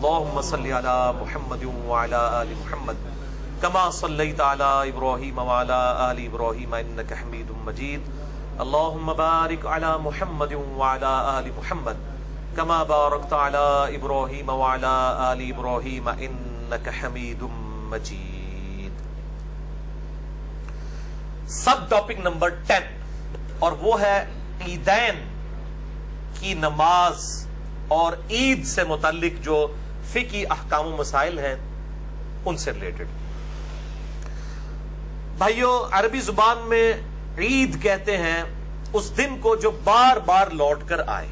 اللهم صل على محمد وعلى آل محمد كما صليت على إبراهيم وعلى آل إبراهيم إنك حميد مجيد اللهم بارك على محمد وعلى آل محمد كما باركت على إبراهيم وعلى آل إبراهيم إنك حميد مجيد. سب ٹاپک نمبر 10 اور وہ ہے عیدین کی نماز اور عید سے متعلق جو فقہی احکام و مسائل ہیں ان سے ریلیٹڈ. بھائیو، عربی زبان میں عید کہتے ہیں اس دن کو جو بار بار لوٹ کر آئے،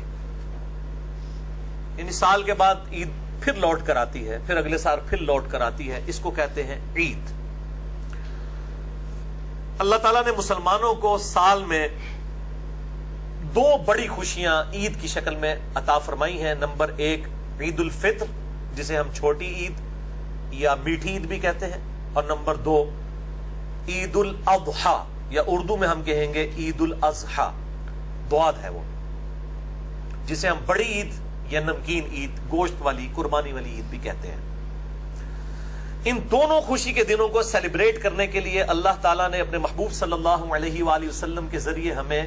یعنی سال کے بعد عید پھر لوٹ کر آتی ہے، پھر اگلے سال پھر لوٹ کر آتی ہے، اس کو کہتے ہیں عید. اللہ تعالیٰ نے مسلمانوں کو سال میں 2 بڑی خوشیاں عید کی شکل میں عطا فرمائی ہیں. نمبر 1 عید الفطر، جسے ہم چھوٹی عید یا میٹھی عید بھی کہتے ہیں، اور نمبر 2 عید الاضحیٰ، یا اردو میں ہم کہیں گے عید الاضحیٰ. دعاد ہے وہ، جسے ہم بڑی عید یا نمکین عید، گوشت والی قربانی والی عید بھی کہتے ہیں. ان دونوں خوشی کے دنوں کو سیلیبریٹ کرنے کے لیے اللہ تعالیٰ نے اپنے محبوب صلی اللہ علیہ وآلہ وسلم کے ذریعے ہمیں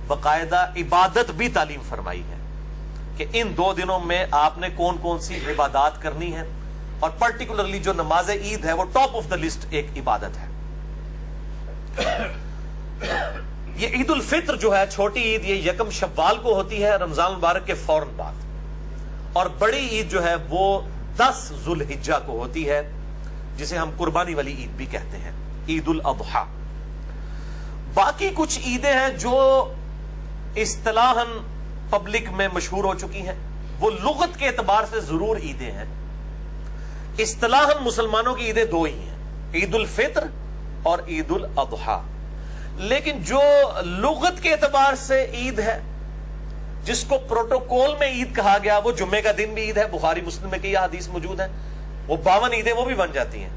باقاعدہ عبادت بھی تعلیم فرمائی ہے کہ ان 2 دنوں میں آپ نے کون کون سی عبادات کرنی ہے، اور پرٹیکولرلی جو نماز عید ہے وہ ٹاپ آف دا لسٹ ایک عبادت ہے. یہ عید الفطر جو ہے چھوٹی عید، یہ 1 شوال کو ہوتی ہے، رمضان مبارک کے فوراً بعد، اور بڑی عید جو ہے وہ 10 ذوالحجہ کو ہوتی ہے، جسے ہم قربانی والی عید بھی کہتے ہیں، عید الاضحیٰ. باقی کچھ عیدیں ہیں جو اصطلاحاً پبلک میں مشہور ہو چکی ہیں، وہ لغت کے اعتبار سے ضرور عیدیں ہیں. اصطلاحاً مسلمانوں کی عیدیں 2 ہی ہیں، عید الفطر اور عید الاضحیٰ. لیکن جو لغت کے اعتبار سے عید ہے، جس کو پروٹوکول میں عید کہا گیا، وہ جمعے کا دن بھی عید ہے. بخاری مسلم میں کئی حدیث موجود ہیں، وہ 52 عیدیں وہ بھی بن جاتی ہیں،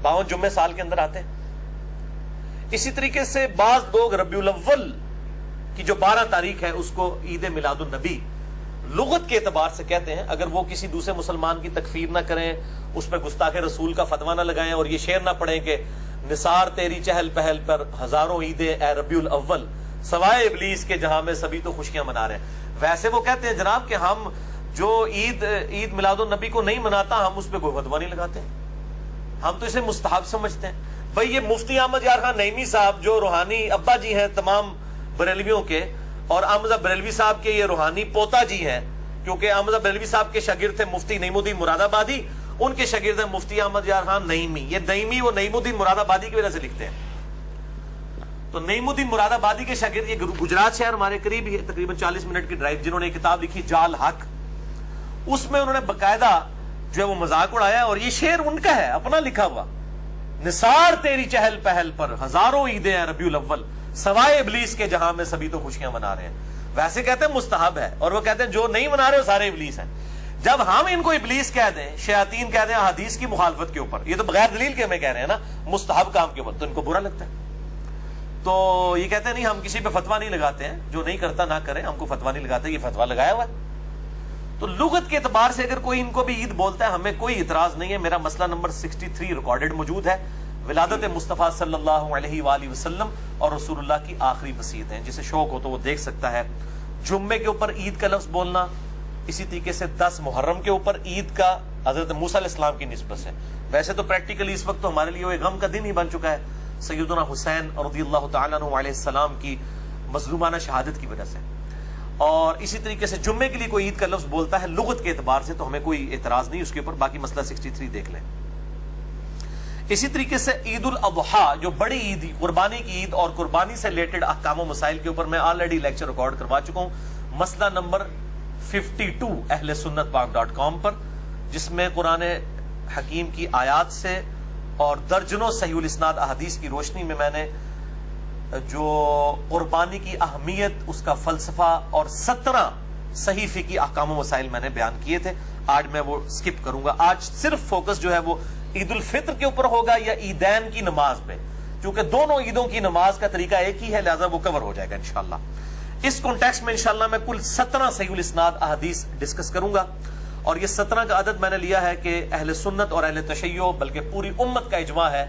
52 جمعے سال کے اندر آتے ہیں. اسی طریقے سے بعض لوگ ربیع الاول کی جو 12 تاریخ ہے اس کو عید میلاد النبی لغت کے اعتبار سے کہتے ہیں. اگر وہ کسی دوسرے مسلمان کی تکفیر نہ کریں، اس پہ گستاخ رسول کا فتویٰ نہ لگائیں، اور یہ شعر نہ پڑھیں کہ نثار تیری چہل پہل پر ہزاروں عیدیں اے ربیع الاول، سوائے ابلیس کے جہاں میں سبھی تو خوشیاں منا رہے ہیں. ویسے وہ کہتے ہیں جناب کہ ہم جو عید میلاد النبی کو نہیں مناتا، ہم اس پہ کوئی فتویٰ نہیں لگاتے، ہم تو اسے مستحب سمجھتے ہیں. بھئی یہ مفتی احمد یار خان نعیمی صاحب جو روحانی ابا جی ہیں تمام بریلویوں کے، اور احمد بریلوی صاحب کے یہ روحانی پوتا جی ہیں، کیونکہ احمد بریلوی صاحب کے شاگرد تھے مفتی نعیم الدین مراد آبادی، ان کے شاگرد ہیں مفتی احمد یار خان نعیمی. یہ نعیمی وہ نعیم الدین مراد آبادی کی وجہ سے لکھتے ہیں. تو نعیم الدین مراد آبادی کے شاگرد یہ گجرات شہر ہمارے قریب ہی ہے، تقریباً 40 منٹ کی ڈرائیو، جنہوں نے ایک کتاب لکھی جال حق، اس میں انہوں نے باقاعدہ جو ہے وہ مذاق اڑایا، اور یہ شعر ان کا ہے اپنا لکھا ہوا، نثار تیری چہل پہل پر ہزاروں عیدیں ہیں ربیع الاول، سوائے ابلیس کے جہاں میں سبھی تو خوشیاں منا رہے ہیں. ویسے کہتے ہیں مستحب ہے، اور وہ کہتے ہیں جو نہیں منا رہے وہ سارے ابلیس ہیں. جب ہم ان کو ابلیس کہہ دیں، شیاطین کہہ دیں حدیث کی مخالفت کے اوپر، یہ تو بغیر دلیل کے ہمیں کہہ رہے ہیں نا، مستحب کام کے اوپر، تو ان کو برا لگتا ہے. تو یہ کہتے ہیں نہیں ہم کسی پہ فتویٰ نہیں لگاتے ہیں، جو نہیں کرتا نہ کرے، ہم کو فتویٰ نہیں لگاتے، یہ فتویٰ لگایا ہوا ہے. تو لغت کے اعتبار سے اگر کوئی ان کو بھی عید بولتا ہے ہمیں کوئی اعتراض نہیں ہے. میرا مسئلہ نمبر 63 ریکارڈڈ موجود ہے، ولادت مصطفیٰ صلی اللہ علیہ وآلہ وسلم اور رسول اللہ کی آخری وصیت ہیں. جسے شوق ہو تو وہ دیکھ سکتا ہے. جمعے کے اوپر عید کا لفظ بولنا، اسی طریقے سے 10 محرم کے اوپر عید کا حضرت موسیٰ علیہ السلام کی نسبت سے. ویسے تو پریکٹیکلی اس وقت تو ہمارے لیے وہ ایک غم کا دن ہی بن چکا ہے، سیدنا حسین رضی اللہ تعالیٰ عنہ علیہ السلام کی مظلومانہ شہادت کی وجہ سے. اور اسی طریقے سے جمعے کے لیے کوئی عید کا لفظ بولتا ہے لغت کے اعتبار سے تو ہمیں کوئی اعتراض نہیں اس کے اوپر. باقی مسئلہ 63 دیکھ لیں. اسی طریقے سے عید الاضحیٰ جو بڑی عید، قربانی کی عید اور قربانی سے ریلیٹڈ احکام و مسائل کے اوپر میں آلریڈی لیکچر ریکارڈ کروا چکا ہوں، مسئلہ نمبر 52 اہل سنت پاک.com پر، جس میں قرآن حکیم کی آیات سے اور درجنوں صحیح الاسناد احادیث کی روشنی میں میں نے جو قربانی کی اہمیت، اس کا فلسفہ اور 17 صحیح فقہی احکام و مسائل میں نے بیان کیے تھے. آج میں وہ سکپ کروں گا. آج صرف فوکس جو ہے وہ عید الفطر کے اوپر ہوگا یا عیدین کی نماز پہ، کیونکہ دونوں عیدوں کی نماز کا طریقہ ایک ہی ہے، لہذا وہ کور ہو جائے گا انشاءاللہ. اس کانٹیکسٹ میں انشاءاللہ میں کل 17 صحیح الاسناد احادیث ڈسکس کروں گا، اور یہ 17 کا عدد میں نے لیا ہے کہ اہل سنت اور اہل تشیع بلکہ پوری امت کا اجماع ہے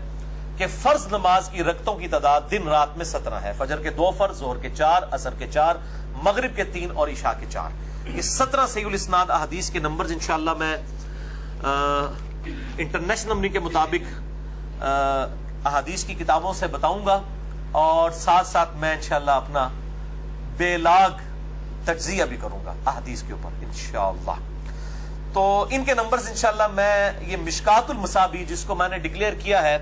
کہ فرض نماز کی رکعتوں کی تعداد دن رات میں 17 ہے. فجر کے 2 فرض، ظہر کے 4، عصر کے 4، مغرب کے 3 اور عشاء کے 4. یہ 17 صحیح الاسناد احادیث کے نمبرز انشاءاللہ میں انٹرنیشنل نمبر کے مطابق احادیث کی کتابوں سے بتاؤں گا، اور ساتھ ساتھ میں انشاءاللہ اپنا بے لاگ تجزیہ بھی کروں گا احادیث کے اوپر انشاءاللہ. تو ان کے نمبرز انشاءاللہ میں یہ مشکات المصابیح جس کو میں نے ڈکلیئر کیا ہے،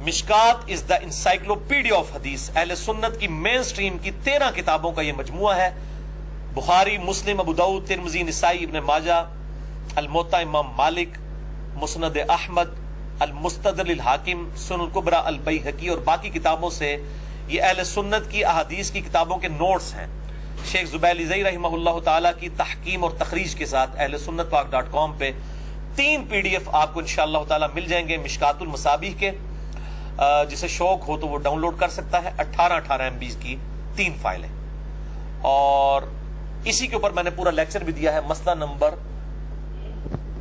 مشکات از دا انسائکلوپیڈیا آف حدیث، اہل سنت کی مین سٹریم کی 13 کتابوں کا یہ مجموعہ ہے. بخاری، مسلم، ابو داؤد، ترمذی، نسائی، ابن ماجہ، الموطا امام مالک، مسند احمد، المستدرک للحاکم، سنن الکبری البیہقی اور باقی کتابوں سے یہ اہل سنت کی احادیث کی کتابوں کے نوٹس ہیں. شیخ زبیلیزئی رحمہ اللہ تعالیٰ کی تحقیم اور تخریج کے ساتھ اہل سنت پاک .com پہ 3 PDF آپ کو انشاءاللہ تعالیٰ مل جائیں گے مشکات المصابیح کے. جسے شوق ہو تو وہ ڈاؤن لوڈ کر سکتا ہے. 18 MB کی 3 فائل ہیں، اور اسی کے اوپر میں نے پورا لیکچر بھی دیا ہے. مسئلہ نمبر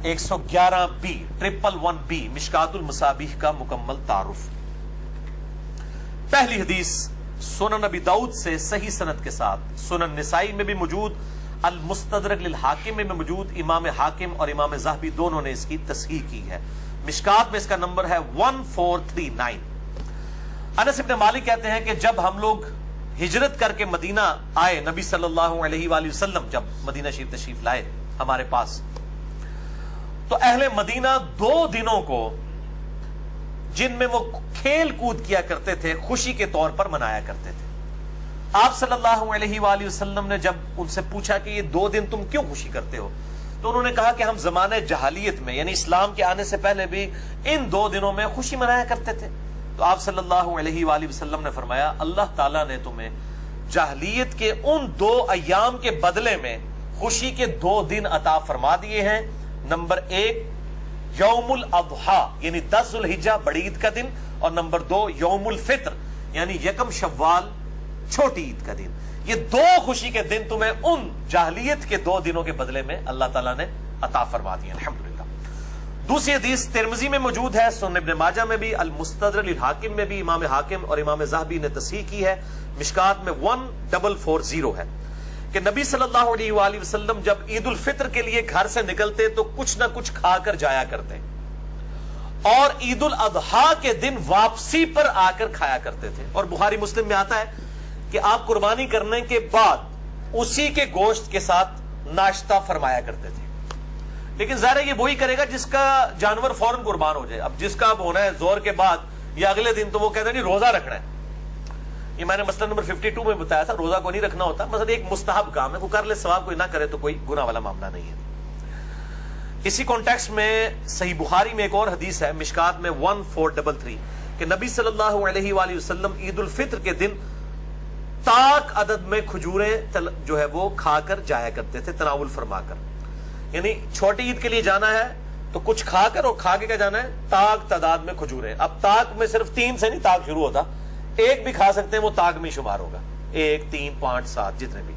111B 111B مشکات المصابیح کا مکمل تعارف. پہلی حدیث سنن ابی داؤد سے صحیح سند کے ساتھ، سنن نسائی میں بھی موجود، المستدرک للحاکم میں بھی موجود. امام حاکم اور امام ذہبی دونوں نے اس کی تصحیح کی ہے. مشکات میں اس کا نمبر ہے 1439. انس ابن مالک کہتے ہیں کہ جب ہم لوگ ہجرت کر کے مدینہ آئے، نبی صلی اللہ علیہ وآلہ وسلم جب مدینہ شریف تشریف لائے ہمارے پاس، تو اہل مدینہ 2 دنوں کو جن میں وہ کھیل کود کیا کرتے تھے خوشی کے طور پر منایا کرتے تھے. آپ صلی اللہ علیہ وآلہ وسلم نے جب ان سے پوچھا کہ یہ 2 دن تم کیوں خوشی کرتے ہو، تو انہوں نے کہا کہ ہم زمانہ جہالیت میں یعنی اسلام کے آنے سے پہلے بھی ان 2 دنوں میں خوشی منایا کرتے تھے. تو آپ صلی اللہ علیہ وآلہ وسلم نے فرمایا اللہ تعالیٰ نے تمہیں جاہلیت کے ان 2 ایام کے بدلے میں خوشی کے 2 دن عطا فرما دیے ہیں. نمبر 1 یوم الاضحیٰ یعنی 10 ذوالحجہ بڑی عید کا دن، اور نمبر 2 یوم الفطر یعنی 1 شوال چھوٹی عید کا دن. یہ 2 خوشی کے دن تمہیں ان جاہلیت کے 2 دنوں کے بدلے میں اللہ تعالیٰ نے عطا فرما دیے الحمدللہ. دوسری حدیث ترمذی میں موجود ہے، سنن ابن ماجہ میں بھی، المستدرک للحاکم میں بھی امام حاکم اور امام ذہبی نے تصحیح کی ہے. مشکات میں 1440 ہے کہ نبی صلی اللہ علیہ وآلہ وسلم جب عید الفطر کے لیے گھر سے نکلتے تو کچھ نہ کچھ کھا کر جایا کرتے، اور عید الاضحیٰ کے دن واپسی پر آ کر کھایا کرتے تھے. اور بخاری مسلم میں آتا ہے کہ آپ قربانی کرنے کے بعد اسی کے گوشت کے ساتھ ناشتہ فرمایا کرتے تھے. لیکن ظاہر ہے یہ وہی کرے گا جس کا جانور فوراً قربان ہو جائے. اب جس کا اب ہونا ہے زور کے بعد یا اگلے دن، تو وہ کہتے ہیں نہیں روزہ رکھنا ہے. یہ میں نے مسئلہ نمبر 52 میں بتایا تھا، روزہ کو نہیں رکھنا ہوتا، مثلا ایک مستحب کام ہے، کوئی کر لے ثواب، کوئی نہ کرے تو کوئی گناہ والا معاملہ نہیں ہے. اسی کانٹیکسٹ میں صحیح بخاری میں ایک اور حدیث ہے مشکات میں 1433 کہ نبی صلی اللہ علیہ وآلہ وسلم عید الفطر کے دن تاک عدد میں کھجوریں جو ہے وہ کھا کر جایا کرتے تھے، تناول فرما کر. یعنی چھوٹی عید کے لیے جانا ہے تو کچھ کھا کر، اور کھا کے کیا جانا ہے تاک تعداد میں کھجوریں. اب تاک میں صرف 3 سے نہیں تاک شروع ہوتا، 1 بھی کھا سکتے ہیں، وہ تاک میں شمار ہوگا. 1 3 5 7 جتنے بھی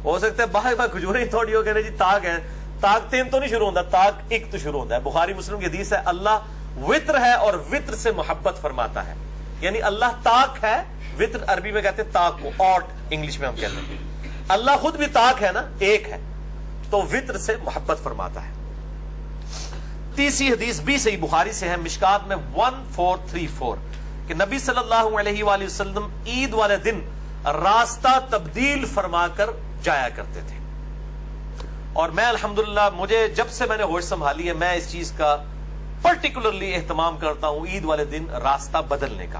ہو سکتے ہیں. باہر کھجوریں تھوڑی ہو گئے جی تاک ہے، تاک 3 تو نہیں شروع ہوتا، تاک 1 تو شروع ہوتا ہے. بخاری مسلم کی حدیث ہے اللہ وطر ہے اور وطر سے محبت فرماتا ہے. یعنی اللہ تاک ہے، وطر عربی میں کہتے ہیں تاک کو، اوٹ انگلش میں ہم کہتے ہیں. اللہ خود بھی تاک ہے نا، 1 ہے، تو وطر سے محبت فرماتا ہے. تیسری حدیث بھی صحیح بخاری سے ہے مشکات میں 1434 کہ نبی صلی اللہ علیہ وآلہ وسلم عید والے دن راستہ تبدیل فرما کر جایا کرتے تھے. اور میں الحمدللہ مجھے جب سے میں نے ہوش سنبھالی ہے میں اس چیز کا پرٹیکولرلی اہتمام کرتا ہوں، عید والے دن راستہ بدلنے کا.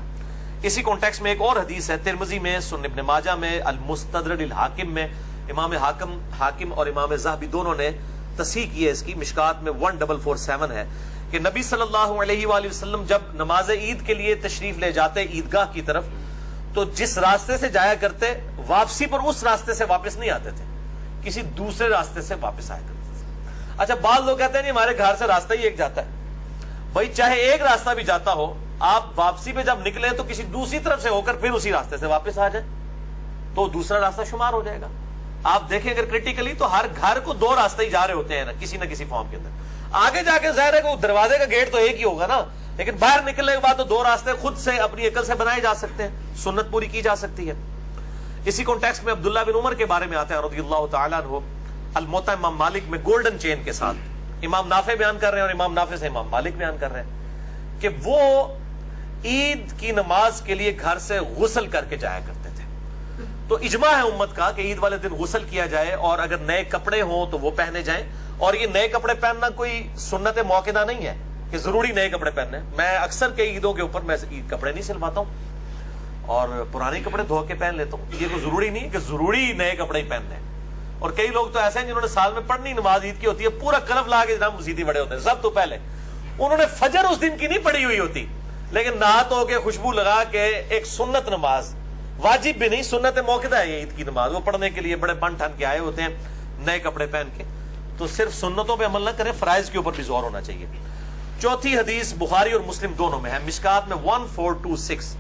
اسی کانٹیکسٹ میں ایک اور حدیث ہے ترمذی میں، سنن ابن ماجہ میں، المستدرک للحاکم میں، امام حاکم اور امام ذہبی دونوں نے تصحیح کی ہے اس کی. مشکات میں 1447 ہے کہ نبی صلی اللہ علیہ وآلہ وسلم جب نماز عید کے لیے تشریف لے جاتے عیدگاہ کی طرف، تو جس راستے سے جایا کرتے واپسی پر اس راستے سے واپس نہیں آتے تھے، کسی دوسرے راستے سے واپس آیا کرتے تھے. اچھا بعض لوگ کہتے ہیں نہیں ہمارے گھر سے راستہ ہی ایک جاتا ہے. بھائی چاہے ایک راستہ بھی جاتا ہو، آپ واپسی پہ جب نکلے تو کسی دوسری طرف سے ہو کر پھر اسی راستے سے واپس آ جائیں تو دوسرا راستہ شمار ہو جائے گا. آپ دیکھیں اگر کریٹیکلی تو ہر گھر کو دو راستے ہی جا رہے ہوتے ہیں نا کسی نہ کسی فارم کے اندر. آگے جا کے ظاہر ہے کہ دروازے کا گیٹ تو ایک ہی ہوگا نا, لیکن باہر نکلنے کے بعد تو دو راستے خود سے اپنی عقل سے بنائے جا سکتے ہیں, سنت پوری کی جا سکتی ہے. اسی کانٹیکسٹ میں عبداللہ بن عمر کے بارے میں آتے ہیں رضی اللہ تعالیٰ عنہ, الموطا امام مالک میں گولڈن چین کے ساتھ. امام نافع بیان کر رہے ہیں اور امام نافع سے امام مالک بیان کر رہے ہیں کہ وہ عید کی نماز کے لیے گھر سے غسل کر کے جایا کرتے تھے. تو اجماع ہے امت کا کہ عید والے دن غسل کیا جائے, اور اگر نئے کپڑے ہوں تو وہ پہنے جائیں. اور یہ نئے کپڑے پہننا کوئی سنت موقعہ نہیں ہے کہ ضروری نئے کپڑے پہننے. میں اکثر کئی عیدوں کے اوپر میں عید کپڑے نہیں سلواتا ہوں اور پرانے کپڑے دھو کے پہن لیتا ہوں. یہ کوئی ضروری نہیں کہ ضروری نئے کپڑے ہی پہننے ہیں. اور کئی لوگ تو ایسے ہیں جنہوں نے سال میں پڑھنی نماز عید کی ہوتی ہے, پورا کلف لا کے جناب مسیدی بڑے ہوتے ہیں. سب تو پہلے انہوں نے فجر اس دن کی نہیں پڑھی ہوئی ہوتی, لیکن نہا دھو کے خوشبو لگا کے ایک سنت نماز, واجب بھی نہیں سنت موقع ہے یہ عید کی نماز, وہ پڑھنے کے لیے بڑے بن ٹھن کے آئے ہوتے ہیں نئے کپڑے پہن کے. تو صرف سنتوں پہ عمل نہ کریں, فرائض کے اوپر بھی زور ہونا چاہیے. چوتھی حدیث بخاری اور مسلم دونوں میں ہے, مشکات میں 1426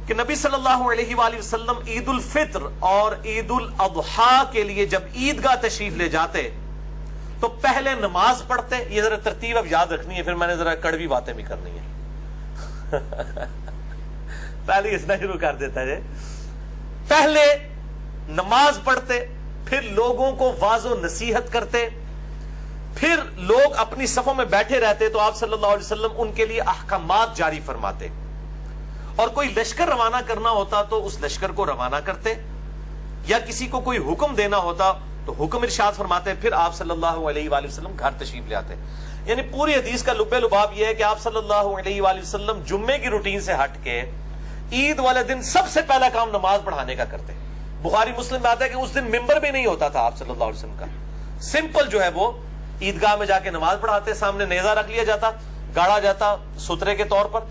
کہ نبی صلی اللہ علیہ وآلہ وسلم عید الفطر اور عید الاضحیٰ کے لیے جب عیدگاہ تشریف لے جاتے تو پہلے نماز پڑھتے. یہ ذرا ترتیب اب یاد رکھنی ہے, پھر میں نے ذرا کڑوی باتیں بھی کرنی ہے. پہلے اس طرح شروع کر دیتا ہے, پہلے نماز پڑھتے, پھر لوگوں کو واعظ و نصیحت کرتے, پھر لوگ اپنی صفوں میں بیٹھے رہتے تو آپ صلی اللہ علیہ وسلم ان کے لیے احکامات جاری فرماتے, اور کوئی لشکر روانہ کرنا ہوتا تو اس لشکر کو روانہ کرتے, یا کسی کو کوئی حکم دینا ہوتا تو حکم ارشاد فرماتے, پھر آپ صلی اللہ علیہ وآلہ وسلم گھر تشریف لے آتے. یعنی پوری حدیث کا لب لباب یہ ہے کہ آپ صلی اللہ علیہ وآلہ وسلم جمعے کی روٹین سے ہٹ کے عید والے دن سب سے پہلا کام نماز پڑھانے کا کرتے. بخاری مسلم میں آتا ہے کہ اس دن ممبر بھی نہیں ہوتا تھا آپ صلی اللہ علیہ وسلم کا, سمپل جو ہے وہ عیدگاہ میں جا کے نماز پڑھاتے, سامنے نیزہ رکھ لیا جاتا, گاڑا جاتا سترے کے طور پر,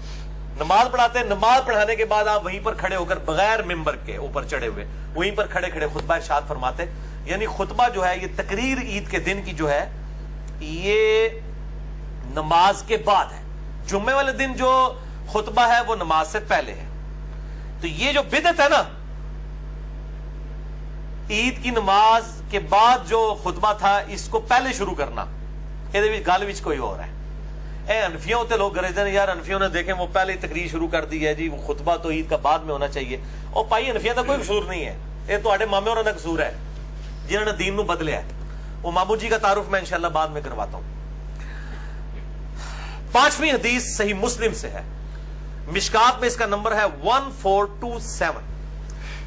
نماز پڑھاتے. نماز پڑھانے کے بعد آپ وہیں پر کھڑے ہو کر بغیر ممبر کے اوپر چڑھے ہوئے وہیں پر کھڑے کھڑے خطبہ ارشاد فرماتے. یعنی خطبہ جو ہے یہ تقریر عید کے دن کی جو ہے یہ نماز کے بعد ہے. جمعے والے دن جو خطبہ ہے وہ نماز سے پہلے ہے. تو یہ جو بدعت ہے نا, عید کی نماز کے بعد جو خطبہ تھا اس کو پہلے شروع کرنا, یہ گل وچ کوئی اور ہے. اے انفیوں ہوتے لوگ گرجتے ہیں یار انفیوں نے دیکھیں وہ پہلے تقریر شروع کر دی ہے جی, وہ خطبہ تو عید کا بعد میں ہونا چاہیے. اور پائی انفیوں کا کوئی قصور نہیں ہے, یہ تو مامے اور قصور ہے جنہوں نے دین نو بدلیا ہے. وہ مامو جی کا تعارف میں انشاءاللہ بعد میں کرواتا ہوں. پانچویں حدیث صحیح مسلم سے ہے, مشکات میں اس کا نمبر ہے 1427.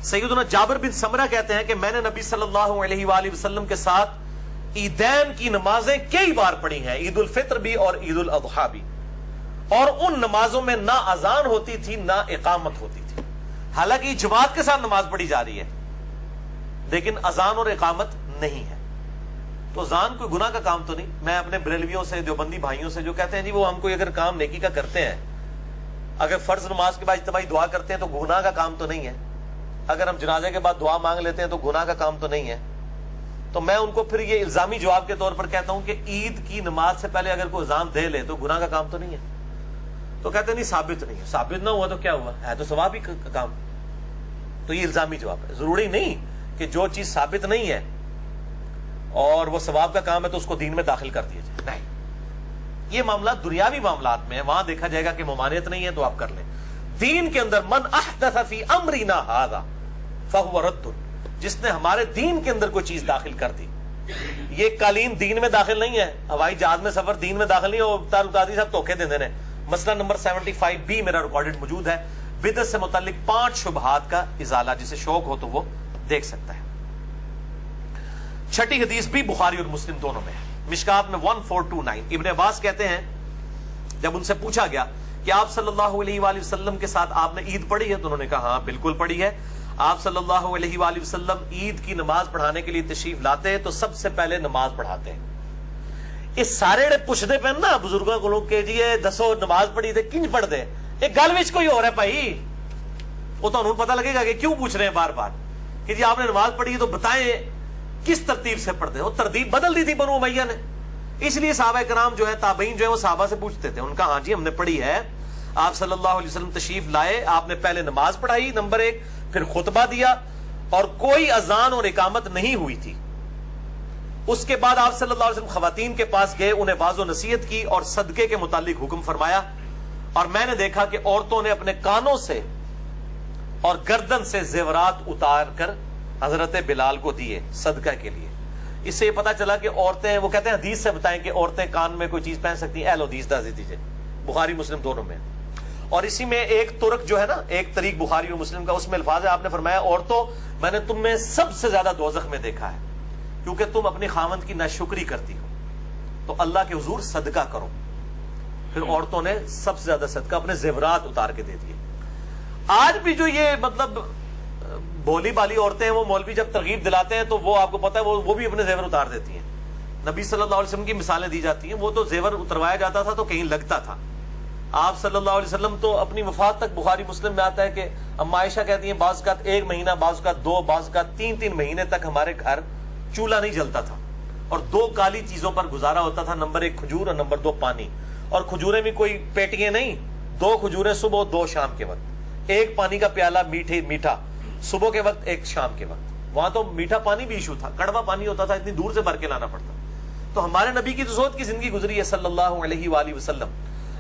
سیدنا جابر بن سمرہ کہتے ہیں کہ میں نے نبی صلی اللہ علیہ وآلہ وسلم کے ساتھ عیدین کی نمازیں کئی بار پڑھی ہیں, عید الفطر بھی اور عید الاضحیٰ بھی, اور ان نمازوں میں نہ اذان ہوتی تھی نہ اقامت ہوتی تھی. حالانکہ جماعت کے ساتھ نماز پڑھی جا رہی ہے لیکن اذان اور اقامت نہیں ہے. تو اذان کوئی گناہ کا کام تو نہیں. میں اپنے بریلویوں سے دیوبندی بھائیوں سے جو کہتے ہیں جی وہ ہم کوئی اگر کام نیکی کا کرتے ہیں, اگر فرض نماز کے بعد اجتماعی دعا کرتے ہیں تو گناہ کا کام تو نہیں ہے, اگر ہم جنازے کے بعد دعا مانگ لیتے ہیں تو گناہ کا کام تو نہیں ہے. تو میں ان کو پھر یہ الزامی جواب کے طور پر کہتا ہوں کہ عید کی نماز سے پہلے اگر کوئی اذان دے لے تو گناہ کا کام تو نہیں ہے. تو کہتے ہیں نہیں ثابت نہیں ہے. ثابت نہ ہوا تو کیا ہوا, ہے تو ثواب ہی کا کام. تو یہ الزامی جواب ہے. ضروری نہیں کہ جو چیز ثابت نہیں ہے اور وہ ثواب کا کام ہے تو اس کو دین میں داخل کر دیا جائے, نہیں. یہ معاملات دنیاوی معاملات میں ہیں, وہاں دیکھا جائے گا کہ ممانعت نہیں ہے تو آپ کر لیں. دین کے اندر من احدث فی امرنا ھذا فہو رد, جس نے ہمارے دین کے اندر کوئی چیز داخل کر دی. یہ قالین دین میں داخل نہیں ہے, ہوائی جہاز میں سفر دین میں داخل نہیں ہے, اور تعلقاتی صاحب دھوکے دے دینے. مسئلہ نمبر 75B میرا ریکارڈڈ موجود ہے, بدعت سے متعلق 5 شبہات کا ازالہ, جسے شوق ہو تو وہ دیکھ سکتا ہے. چھٹی حدیث بھی بخاری اور مسلم دونوں میں ہے, مشکات میں 1429. ابن عباس کہتے ہیں جب ان سے پوچھا گیا کہ آپ صلی اللہ علیہ وآلہ وسلم کے ساتھ آپ نے عید پڑھی ہے, تو انہوں نے کہا ہاں بالکل پڑھی ہے. آپ صلی اللہ علیہ وآلہ وسلم عید کی نماز پڑھانے کے لیے تشریف لاتے ہیں تو سب سے پہلے نماز پڑھاتے ہیں. اس سارے پوچھتے پہ نا بزرگوں کو لوگ کہ جی دسو نماز پڑھی تھے کنج پڑھ دے, ایک گل وچ کوئی اور ہے بھائی. وہ تو انہوں پتہ لگے گا کہ کیوں پوچھ رہے ہیں بار بار کہ جی آپ نے نماز پڑھی ہے تو بتائیں کس ترتیب سے پڑھتے ہیں. وہ ترتیب بدل دی تھی بنو امیہ نے, اس لیے صحابہ کرام جو ہے تابعین جو ہے وہ صحابہ سے پوچھتے تھے. ان کا ہاں جی ہم نے پڑھی ہے, آپ صلی اللہ علیہ وسلم تشریف لائے, آپ نے پہلے نماز پڑھائی نمبر 1, پھر خطبہ دیا, اور کوئی اذان اور اقامت نہیں ہوئی تھی۔ اس کے بعد آپ صلی اللہ علیہ وسلم خواتین کے پاس گئے، انہیں واعظ و نصیحت کی اور صدقے کے متعلق حکم فرمایا، اور میں نے دیکھا کہ عورتوں نے اپنے کانوں سے اور گردن سے زیورات اتار کر حضرت بلال کو دیے صدقہ کے لیے۔ اس سے یہ پتا چلا کہ عورتیں، وہ کہتے ہیں حدیث سے بتائیں کہ عورتیں کان میں کوئی چیز پہن سکتی ہیں، اہل حدیث دازی دیجیے، بخاری مسلم دونوں میں۔ اور اسی میں ایک ترک جو ہے نا، ایک طریق بخاری اور مسلم کا، اس میں الفاظ ہے، آپ نے فرمایا عورتوں میں نے تم میں سب سے زیادہ دوزخ میں دیکھا ہے کیونکہ تم اپنی خاوند کی ناشکری کرتی ہو، تو اللہ کے حضور صدقہ کرو۔ پھر عورتوں نے سب سے زیادہ صدقہ اپنے زیورات اتار کے دے دیے۔ آج بھی جو یہ مطلب بولی بالی عورتیں ہیں، وہ مولوی جب ترغیب دلاتے ہیں تو وہ آپ کو پتا ہے وہ بھی اپنے زیور اتار دیتی ہیں۔ نبی صلی اللہ علیہ وسلم کی مثالیں دی جاتی ہیں، وہ تو زیور اتروایا جاتا تھا تو کہیں لگتا تھا۔ آپ صلی اللہ علیہ وسلم تو اپنی وفات تک، بخاری مسلم میں آتا ہے کہ اما عائشہ کہتی ہیں بعض اوقات 1 مہینہ، بعض اوقات 2، بعض اوقات 3 مہینے تک ہمارے گھر چولہا نہیں جلتا تھا، اور 2 کالی چیزوں پر گزارا ہوتا تھا، نمبر 1 کھجور اور نمبر 2 پانی۔ اور کھجوریں بھی کوئی پیٹیاں نہیں، 2 کھجوریں صبح، 2 شام کے وقت، 1 پانی کا پیالہ میٹھا صبح کے وقت، 1 شام کے وقت۔ وہاں تو میٹھا پانی بھی ایشو تھا، کڑوا پانی ہوتا تھا، اتنی دور سے بھر کے لانا پڑتا۔ تو ہمارے نبی کی تو زہد کی زندگی گزری ہے صلی اللہ علیہ وآلہ وسلم۔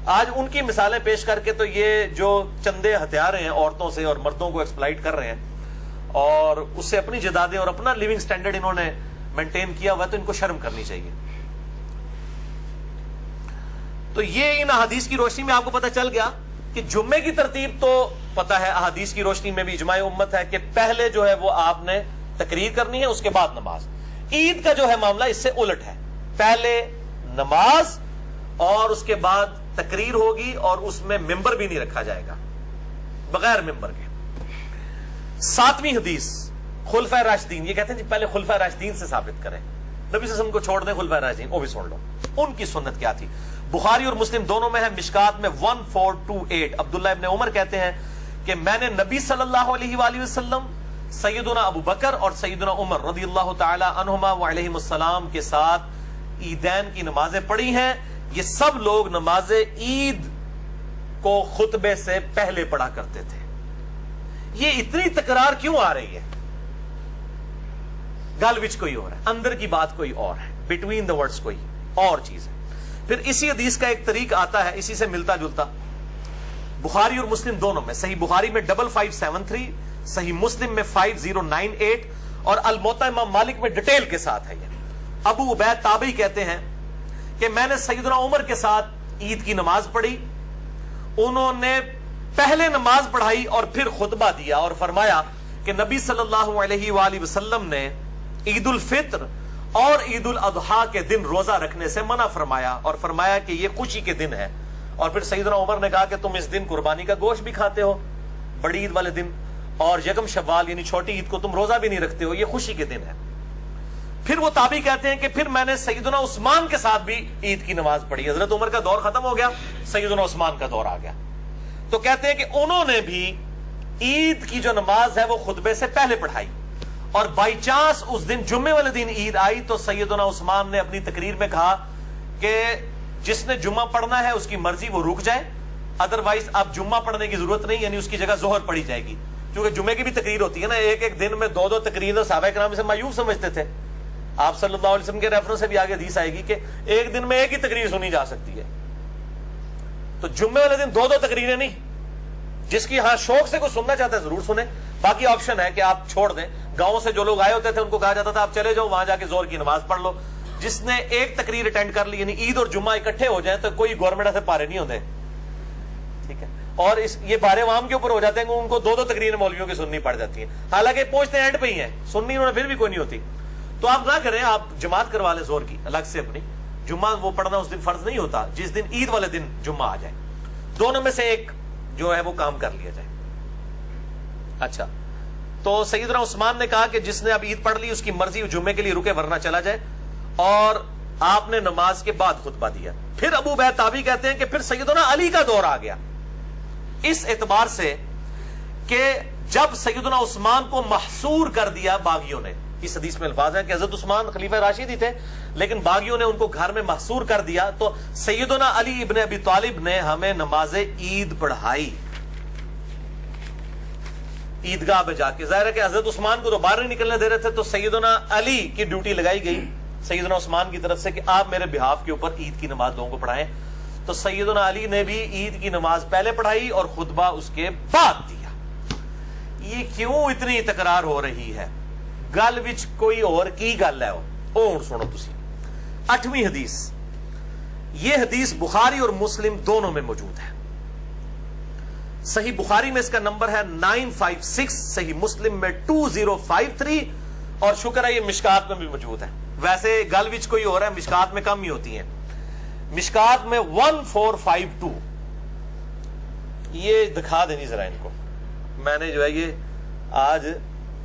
آج ان کی مثالیں پیش کر کے تو یہ جو چندے ہتھیار ہیں عورتوں سے اور مردوں کو ایکسپلائٹ کر رہے ہیں، اور اس سے اپنی جدادیں اور اپنا لیونگ سٹینڈرڈ انہوں نے مینٹین کیا ہوا ہے، تو ان کو شرم کرنی چاہیے۔ تو یہ ان احادیث کی روشنی میں آپ کو پتہ چل گیا کہ جمعے کی ترتیب تو پتہ ہے، احادیث کی روشنی میں بھی اجماع امت ہے کہ پہلے جو ہے وہ آپ نے تقریر کرنی ہے، اس کے بعد نماز۔ عید کا جو ہے معاملہ اس سے الٹ ہے، پہلے نماز اور اس کے بعد تقریر ہوگی، اور اس میں ممبر بھی نہیں رکھا جائے گا، بغیر ممبر کے۔ 7ویں حدیث خلفائے راشدین، یہ کہتے ہیں جی پہلے خلفائے راشدین سے ثابت کریں، نبی صلی اللہ علیہ وسلم کو چھوڑ دیں، خلفائے راشدین وہ بھی سن لو ان کی سنت کیا تھی۔ بخاری اور مسلم دونوں میں ہے، مشکات میں 1428 عبداللہ ابن عمر کہتے ہیں کہ میں نے نبی صلی اللہ علیہ وآلہ وسلم، سیدنا ابو بکر اور سیدنا عمر رضی اللہ تعالی عنہما وعلیہم السلام کے ساتھ عیدین کی نمازیں پڑھی ہیں۔ یہ سب لوگ نماز عید کو خطبے سے پہلے پڑھا کرتے تھے۔ یہ اتنی تکرار کیوں آ رہی ہے؟ گل وچ کوئی اور ہے، اندر کی بات کوئی اور ہے، بٹوین دا ورڈز کوئی اور چیز ہے۔ پھر اسی حدیث کا ایک طریق آتا ہے اسی سے ملتا جلتا، بخاری اور مسلم دونوں میں، صحیح بخاری میں 5573، صحیح مسلم میں 5098، اور الموطا امام مالک میں ڈیٹیل کے ساتھ ہے۔ یہ ابو عبید تابعی کہتے ہیں کہ میں نے سیدنا عمر کے ساتھ عید کی نماز پڑھی، انہوں نے پہلے نماز پڑھائی اور پھر خطبہ دیا، اور فرمایا کہ نبی صلی اللہ علیہ وآلہ وسلم نے عید الفطر اور عید الاضحیٰ کے دن روزہ رکھنے سے منع فرمایا، اور فرمایا کہ یہ خوشی کے دن ہے۔ اور پھر سیدنا عمر نے کہا کہ تم اس دن قربانی کا گوشت بھی کھاتے ہو بڑی عید والے دن، اور یکم شوال یعنی چھوٹی عید کو تم روزہ بھی نہیں رکھتے ہو، یہ خوشی کے دن ہے۔ پھر وہ تابعی کہتے ہیں کہ پھر میں نے سیدنا عثمان کے ساتھ بھی عید کی نماز پڑھی، حضرت عمر کا دور ختم ہو گیا، سیدنا عثمان کا دور آ گیا، تو کہتے ہیں کہ انہوں نے بھی عید کی جو نماز ہے وہ خطبے سے پہلے پڑھائی، اور بائی چانس اس دن جمعے والے دن عید آئی تو سیدنا عثمان نے اپنی تقریر میں کہا کہ جس نے جمعہ پڑھنا ہے اس کی مرضی وہ رک جائے، ادروائز اب جمعہ پڑھنے کی ضرورت نہیں، یعنی اس کی جگہ ظہر پڑھی جائے گی، کیونکہ جمعے کی بھی تقریر ہوتی ہے نا، ایک دن میں 2 تقریر، صحابہ کرام سے مایوب سمجھتے تھے۔ آپ صلی اللہ علیہ وسلم کے ریفرنس سے بھی آگے حدیث آئے گی کہ ایک دن میں ایک ہی تقریر سنی جا سکتی ہے، تو جمعے والے دن 2 تقریریں نہیں، جس کی ہاں شوق سے کوئی سننا چاہتا ہے ضرور سنیں، باقی آپشن ہے کہ آپ چھوڑ دیں۔ گاؤں سے جو لوگ آئے ہوتے تھے ان کو کہا جاتا تھا آپ چلے جاؤ وہاں جا کے زور کی نماز پڑھ لو، جس نے ایک تقریر اٹینڈ کر لی، یعنی عید اور جمعہ اکٹھے ہو جائیں تو کوئی گورنمنٹ سے پارے نہیں ہوتے، ٹھیک ہے، اور یہ پارے عوام کے اوپر ہو جاتے ہیں کہ ان کو 2 تقریریں مولویوں کی سننی پڑ جاتی ہیں، حالانکہ پہنچتے اینڈ پہ ہی ہیں، سننی انہوں نے پھر بھی کوئی نہیں ہوتی۔ تو آپ نہ کریں، آپ جماعت کروا لیں زور کی الگ سے اپنی، جمعہ وہ پڑھنا اس دن فرض نہیں ہوتا جس دن عید والے دن جمعہ آ جائے، دونوں میں سے ایک جو ہے وہ کام کر لیا جائے۔ اچھا، تو سیدنا عثمان نے کہا کہ جس نے اب عید پڑھ لی اس کی مرضی جمعے کے لیے رکے ورنہ چلا جائے، اور آپ نے نماز کے بعد خطبہ دیا۔ پھر ابو عبید تابعی کہتے ہیں کہ پھر سیدنا علی کا دور آ گیا، اس اعتبار سے کہ جب سیدنا عثمان کو محصور کر دیا باغیوں نے، اس حدیث میں الفاظ ہے کہ حضرت عثمان خلیفہ راشد ہی تھے لیکن باغیوں نے ان کو گھر میں محصور کر دیا، تو سیدنا علی ابن ابی طالب نے ہمیں نماز عید پڑھائی۔ عیدگاہ میں جا کے. ظاہر ہے کہ حضرت عثمان کو تو باہر نہیں نکلنے دے رہے تھے, تو سیدنا علی کی ڈیوٹی لگائی گئی سیدنا عثمان کی طرف سے کہ آپ میرے بہاف کے اوپر عید کی نماز لوگوں کو پڑھائیں. تو سیدنا علی نے بھی عید کی نماز پہلے پڑھائی اور خطبہ اس کے بعد دیا. یہ کیوں اتنی تکرار ہو رہی ہے؟ گل وچ کوئی اور کی گل ہے وہ ہن سنو تسی. 8ویں حدیث, یہ حدیث بخاری اور مسلم دونوں میں موجود ہے. صحیح بخاری میں اس کا نمبر ہے 956, صحیح مسلم میں 2053, اور شکر ہے یہ مشکات میں بھی موجود ہے. ویسے گل وچ کوئی اور ہے, مشکات میں کم ہی ہوتی ہیں. مشکات میں 1452. یہ دکھا دیں ذرا ان کو. میں نے جو ہے یہ آج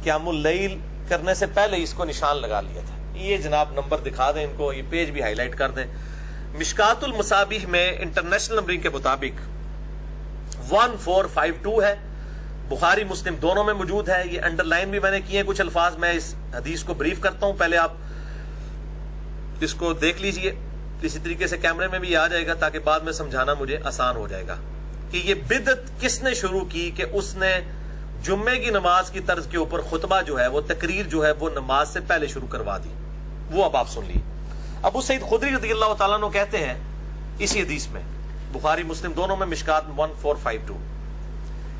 قیام اللیل کرنے سے پہلے اس کو نشان لگا لیا تھا. یہ جناب نمبر دکھا دیں ان کو, یہ پیج بھی ہائی لائٹ کر دیں. مشکات المصابیح میں انٹرنیشنل نمبرنگ کے مطابق 1452 ہے. بخاری مسلم دونوں میں موجود ہے. یہ انڈر لائن بھی میں نے کیے ہیں کچھ الفاظ. میں اس حدیث کو بریف کرتا ہوں, پہلے آپ اس کو دیکھ لیجئے. اسی طریقے سے کیمرے میں بھی آ جائے گا تاکہ بعد میں سمجھانا مجھے آسان ہو جائے گا کہ یہ بدعت کس نے شروع کی کہ اس نے جمعے کی نماز کی طرز کے اوپر خطبہ جو ہے وہ تقریر جو ہے وہ نماز سے پہلے شروع کروا دی. وہ اب آپ سن لیے. ابو سعید خدری رضی اللہ تعالیٰ عنہ کہتے ہیں اسی حدیث میں, بخاری مسلم دونوں میں, مشکات 1452,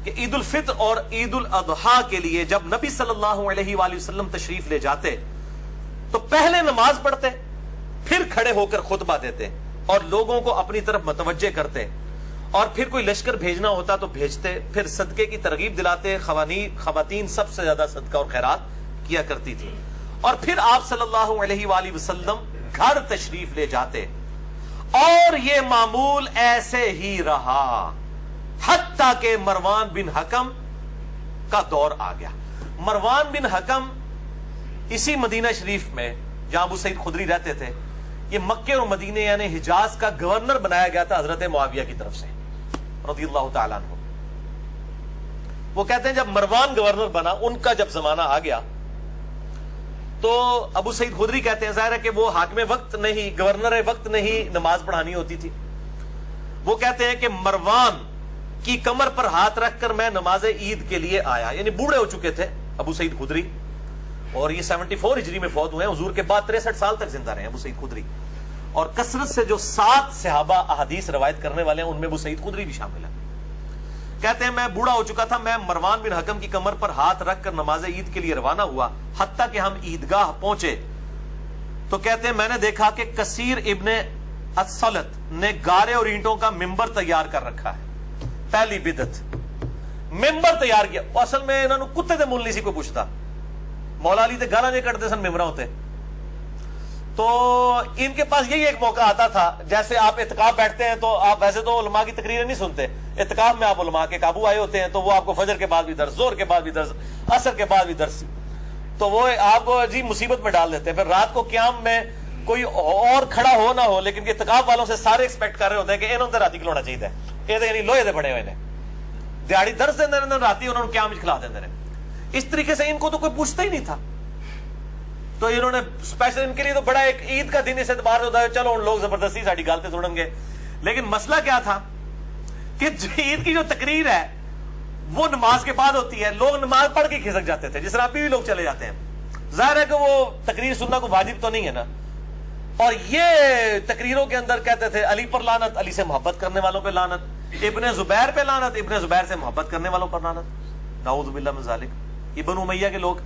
کہ عید الفطر اور عید الاضحیٰ کے لیے جب نبی صلی اللہ علیہ وآلہ وسلم تشریف لے جاتے تو پہلے نماز پڑھتے, پھر کھڑے ہو کر خطبہ دیتے اور لوگوں کو اپنی طرف متوجہ کرتے, اور پھر کوئی لشکر بھیجنا ہوتا تو بھیجتے, پھر صدقے کی ترغیب دلاتے. خواتین سب سے زیادہ صدقہ اور خیرات کیا کرتی تھی, اور پھر آپ صلی اللہ علیہ وآلہ وسلم گھر تشریف لے جاتے. اور یہ معمول ایسے ہی رہا حتیٰ کہ مروان بن حکم کا دور آ گیا. مروان بن حکم اسی مدینہ شریف میں جہاں ابو سعید خدری رہتے تھے, یہ مکے اور مدینے یعنی حجاز کا گورنر بنایا گیا تھا حضرت معاویہ کی طرف سے رضی اللہ تعالیٰ عنہ. وہ کہتے ہیں جب مروان گورنر بنا, ان کا جب زمانہ آ گیا, تو ابو سعید خدری کہتے ہیں ظاہر ہے کہ وہ حاکم وقت نہیں, گورنر وقت نہیں نماز پڑھانی ہوتی تھی. وہ کہتے ہیں کہ مروان کی کمر پر ہاتھ رکھ کر میں نماز عید کے لیے آیا. یعنی بوڑھے ہو چکے تھے ابو سعید خدری, اور یہ 74 ہجری میں فوت ہوئے ہیں. حضور کے بعد 63 سال تک زندہ رہے ہیں ابو سعید خدری, اور کثرت سے جو 7 صحابہ احادیث روایت کرنے والے ہیں ان میں ابو سعید خدری بھی شامل ہے. کہتے ہیں میں بوڑھا ہو چکا تھا, میں مروان بن حکم کی کمر پر ہاتھ رکھ کر نماز عید کے لیے روانہ ہوا. حتیٰ کہ ہم عیدگاہ پہنچے تو کہتے ہیں میں نے دیکھا کہ کثیر ابن الصلت نے گارے اور اینٹوں کا ممبر تیار کر رکھا ہے. پہلی بدعت, ممبر تیار کیا. اصل میں انہوں نے کتے دے مول نہیں سی کوئی پوچھتا, مولا علی تے گالاں جے کٹتے سن ممبراں ہوتے. تو ان کے پاس یہی ایک موقع آتا تھا, جیسے آپ اعتکاف بیٹھتے ہیں تو آپ ویسے تو علماء کی تقریریں نہیں سنتے, اعتکاف میں آپ علماء کے قابو آئے ہوتے ہیں تو وہ آپ کو فجر کے بعد بھی درس, زہر کے بعد بھی درس, عصر کے بعد بھی درس, تو وہ آپ کو جی مصیبت میں ڈال دیتے ہیں. پھر رات کو قیام میں کوئی اور کھڑا ہو نہ ہو, لیکن اعتکاف والوں سے سارے ایکسپیکٹ کر رہے ہوتے ہیں کہ انہوں نے رات کھلونا چاہیے, یہ یعنی لوہے دے بڑے ہوئے نے دیہڑی درس دیں رہے, رات انہوں نے قیام کھلا دیں رہے. اس طریقے سے ان کو تو کوئی پوچھتا ہی نہیں تھا. تو انہوں نے اسپیشل ان کے لیے تو بڑا ایک عید کا دن اس اعتبار ہوتا ہے, چلو ان لوگ زبردستی ساڑی گالتے سنیں گے. لیکن مسئلہ کیا تھا کہ عید کی جو تقریر ہے وہ نماز کے بعد ہوتی ہے. لوگ نماز پڑھ کے کھسک جاتے تھے, جس طرح ابھی بھی لوگ چلے جاتے ہیں. ظاہر ہے کہ وہ تقریر سننا کوئی واجب تو نہیں ہے نا. اور یہ تقریروں کے اندر کہتے تھے علی پر لعنت, علی سے محبت کرنے والوں پہ لعنت, ابن زبیر پہ لعنت, ابن زبیر سے محبت کرنے والوں پر لعنت. نعوذ باللہ من ذالک. یہ بنو امیہ کے لوگ,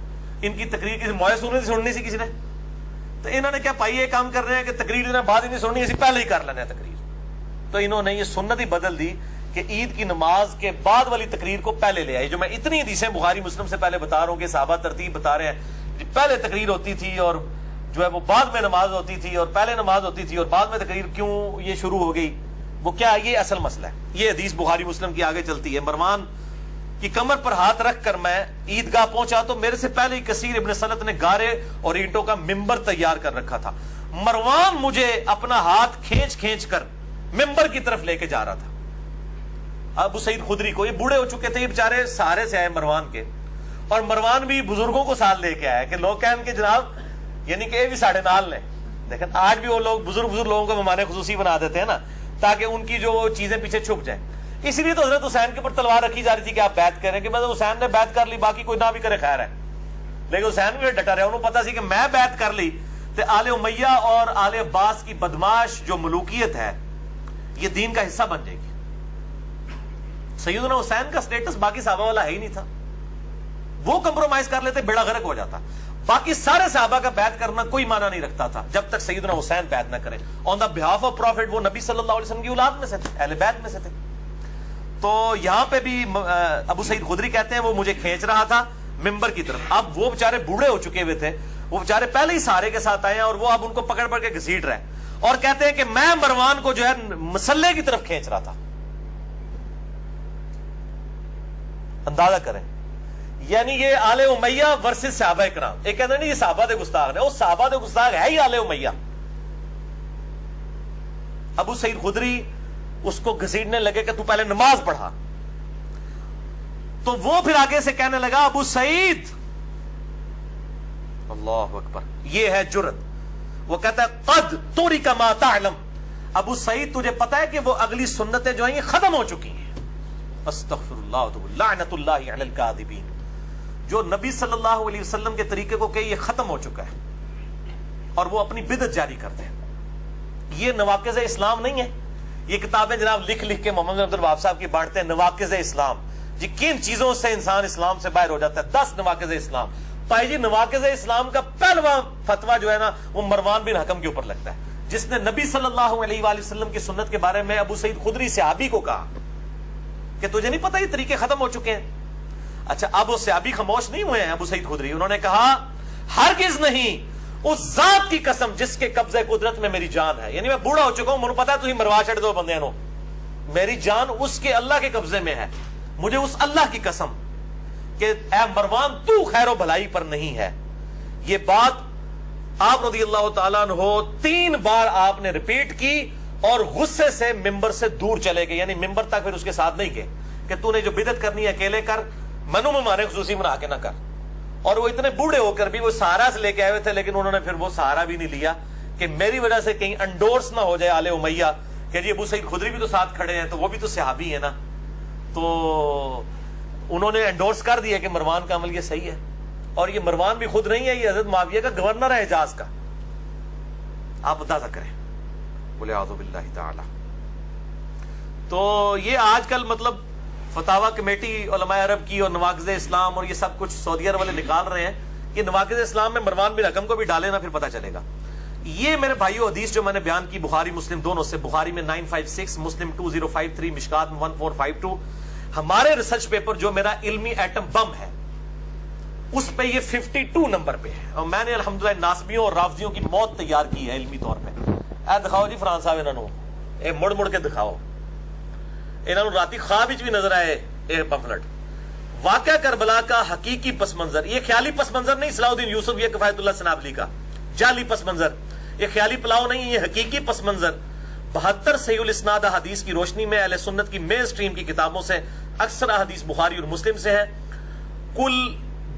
ان کی تقریر کسی موئے سننی سی کسی نے, تو انہوں نے کیا پائی یہ کام کر رہے ہیں کہ تقریر انہیں بعد ہی نہیں سننی, اسی پہلے ہی کر لینا ہے تقریر. تو انہوں نے یہ سنت ہی بدل دی کہ عید کی نماز کے بعد والی تقریر کو پہلے لے آئی. جو میں اتنی حدیثیں بخاری مسلم سے پہلے بتا رہا ہوں کہ صحابہ ترتیب بتا رہے ہیں, پہلے تقریر ہوتی تھی اور جو ہے وہ بعد میں نماز ہوتی تھی, اور پہلے نماز ہوتی تھی اور بعد میں تقریر کیوں یہ شروع ہو گئی, وہ کیا یہ اصل مسئلہ ہے. یہ حدیث بخاری مسلم کی آگے چلتی ہے. مروان کی کمر پر ہاتھ رکھ کر میں عیدگاہ پہنچا تو میرے سے پہلے ہی کثیر ابن سلط نے گارے اور اینٹوں کا ممبر تیار کر رکھا تھا. مروان مجھے اپنا ہاتھ کھینچ کر ممبر کی طرف لے کے جا رہا تھا. ابو سعید خدری کو, یہ بوڑھے ہو چکے تھے, یہ بیچارے سہارے سے آئے مروان کے, اور مروان بھی بزرگوں کو ساتھ لے کے آیا کہ لوگ کہیں کہ جناب یعنی کہ یہ بھی ساڑھے نال لیں. لیکن آج بھی وہ لوگ بزرگ لوگوں کو مہمان خصوصی بنا دیتے ہیں نا, تاکہ ان کی جو چیزیں پیچھے چھپ جائیں. اسی لیے تو حضرت حسین کے اوپر تلوار رکھی جا رہی تھی کہ آپ بیعت کریں، کہ مطلب حسین نے بیعت کر لی، باقی کوئی نہ بھی کرے خیر ہے، لیکن حسین بھی ڈٹا رہا، انہوں پتا سی کہ میں بیعت کر لی تو آل امیہ اور آل عباس کی بدماش جو ملوکیت ہے یہ دین کا حصہ بن جائے گی۔ سیدنا حسین کا سٹیٹس باقی صحابہ والا ہے ہی نہیں تھا، وہ کمپرومائز کر لیتے بیڑا غرق ہو جاتا، باقی سارے صحابہ کا بیعت کرنا کوئی معنی نہیں رکھتا تھا جب تک سیدنا حسین بیعت نہ کرے آن دا بہاف آف پروفٹ، وہ نبی صلی اللہ علیہ وسلم کی اولاد میں سے تھے، اہل بیت میں سے تھے۔ تو یہاں پہ بھی ابو سعید خدری کہتے ہیں وہ مجھے کھینچ رہا تھا ممبر کی طرف، اب وہ بیچارے بوڑھے ہو چکے ہوئے تھے، وہ بیچارے پہلے ہی سارے کے ساتھ آئے ہیں اور وہ اب ان کو پکڑ پکڑ کے گھسیٹ رہے ہیں اور کہتے ہیں کہ میں مروان کو جو ہے مسلح کی طرف کھینچ رہا تھا۔ اندازہ کریں، یعنی یہ آل امیہ ورسز صحابہ کرام، ایک کہتے ہیں نہیں یہ صحابہ دے گستاخ ہے، وہ صحابہ دے گستاخ ہے ہی آل امیہ۔ ابو سعید خدری اس کو گھسیٹنے لگے کہ تو پہلے نماز پڑھا، تو وہ پھر آگے سے کہنے لگا ابو سعید، اللہ اکبر، یہ ہے جرت، وہ کہتا ہے قد تورک ما تعلم، ابو سعید تجھے پتا ہے کہ وہ اگلی سنتیں جو ہیں یہ ختم ہو چکی ہیں، استغفر اللہ لعنت اللہ علی الکاذبین، جو نبی صلی اللہ علیہ وسلم کے طریقے کو کہ یہ ختم ہو چکا ہے اور وہ اپنی بدعت جاری کرتے ہیں۔ یہ نواقض اسلام نہیں ہے، یہ کتابیں جناب لکھ لکھ کے محمد عبد الوہاب صاحب کی بانٹتے ہیں، نواقض اسلام، جی کن چیزوں سے انسان اسلام سے باہر ہو جاتا ہے، 10 نواقض اسلام۔ پائی جی نواقض اسلام کا پہلواں فتویٰ جو ہے نا وہ مروان بن حکم کے اوپر لگتا ہے، جس نے نبی صلی اللہ علیہ وآلہ وسلم کی سنت کے بارے میں ابو سعید خدری صحابی کو کہا کہ تجھے نہیں پتا یہ طریقے ختم ہو چکے ہیں۔ اچھا اب وہ صحابی خاموش نہیں ہوئے ہیں ابو سعید خدری، انہوں نے کہا ہرگز نہیں، اس ذات کی قسم جس کے قبضہ قدرت میں میری جان ہے، یعنی میں بوڑھا ہو چکا ہوں، مجھے پتا ہے تجھے مروا چڑھ دو بندے نو، میری جان اس کے اللہ کے قبضے میں ہے، مجھے اس اللہ کی قسم کہ اے مروان تو خیر و بھلائی پر نہیں ہے۔ یہ بات آپ رضی اللہ تعالیٰ عنہ 3 بار آپ نے ریپیٹ کی اور غصے سے ممبر سے دور چلے گئے، یعنی ممبر تک پھر اس کے ساتھ نہیں گئے کہ تو نے جو بدعت کرنی ہے اکیلے کر، منو میں مانے خصوصی بنا کے نہ کر۔ اور وہ اتنے بوڑھے ہو کر بھی وہ سہارا سے لے کے آئے ہوئے تھے، لیکن انہوں نے پھر وہ سہارا بھی نہیں لیا کہ میری وجہ سے کہیں انڈورس نہ ہو جائے آل امیہ کہ جی ابو سعید خدری بھی تو ساتھ کھڑے ہیں تو وہ بھی تو صحابی ہے نا، تو انہوں نے انڈورس کر دیا کہ مروان کا عمل یہ صحیح ہے، اور یہ مروان بھی خود نہیں ہے، یہ حضرت معاویہ کا گورنر ہے حجاز کا، آپ اندازہ کریں، بولے اعوذ باللہ تعالی۔ تو یہ آج کل مطلب فتاوی کمیٹی علماء عرب کی اور نواقض اسلام اور یہ سب کچھ سعودی عرب والے نکال رہے ہیں کہ نواقض اسلام میں مروان بن حکم کو بھی ڈالے نا، پھر پتہ چلے گا۔ یہ میرے بھائیو حدیث جو میں نے بیان کی بخاری مسلم دونوں سے، بخاری میں 956، مسلم 2053، مشکات میں 1452، ہمارے ریسرچ پیپر جو میرا علمی ایٹم بم ہے اس پہ یہ 52 نمبر پہ ہے، اور میں نے الحمدللہ ناسبیوں اور رافضیوں کی موت تیار کی ہے علمی طور پہ۔ اے دکھاؤ جی فرانس صاحب انہوں اے مڑ مڑ کے دکھاؤ، انہوں راتی خواب بھی نظر آئے اے پمفلٹ۔ واقعہ کربلا کا حقیقی پس منظر، یہ خیالی پس منظر نہیں صلاح الدین یوسف یہ کفایت اللہ سنابلی کا جعلی پس منظر، یہ خیالی پلاؤ نہیں، یہ حقیقی پس منظر 72 صحیح الاسناد احادیث کی روشنی میں اہل سنت کی مین سٹریم کی کتابوں سے، اکثر احادیث بخاری اور مسلم سے ہے۔ کل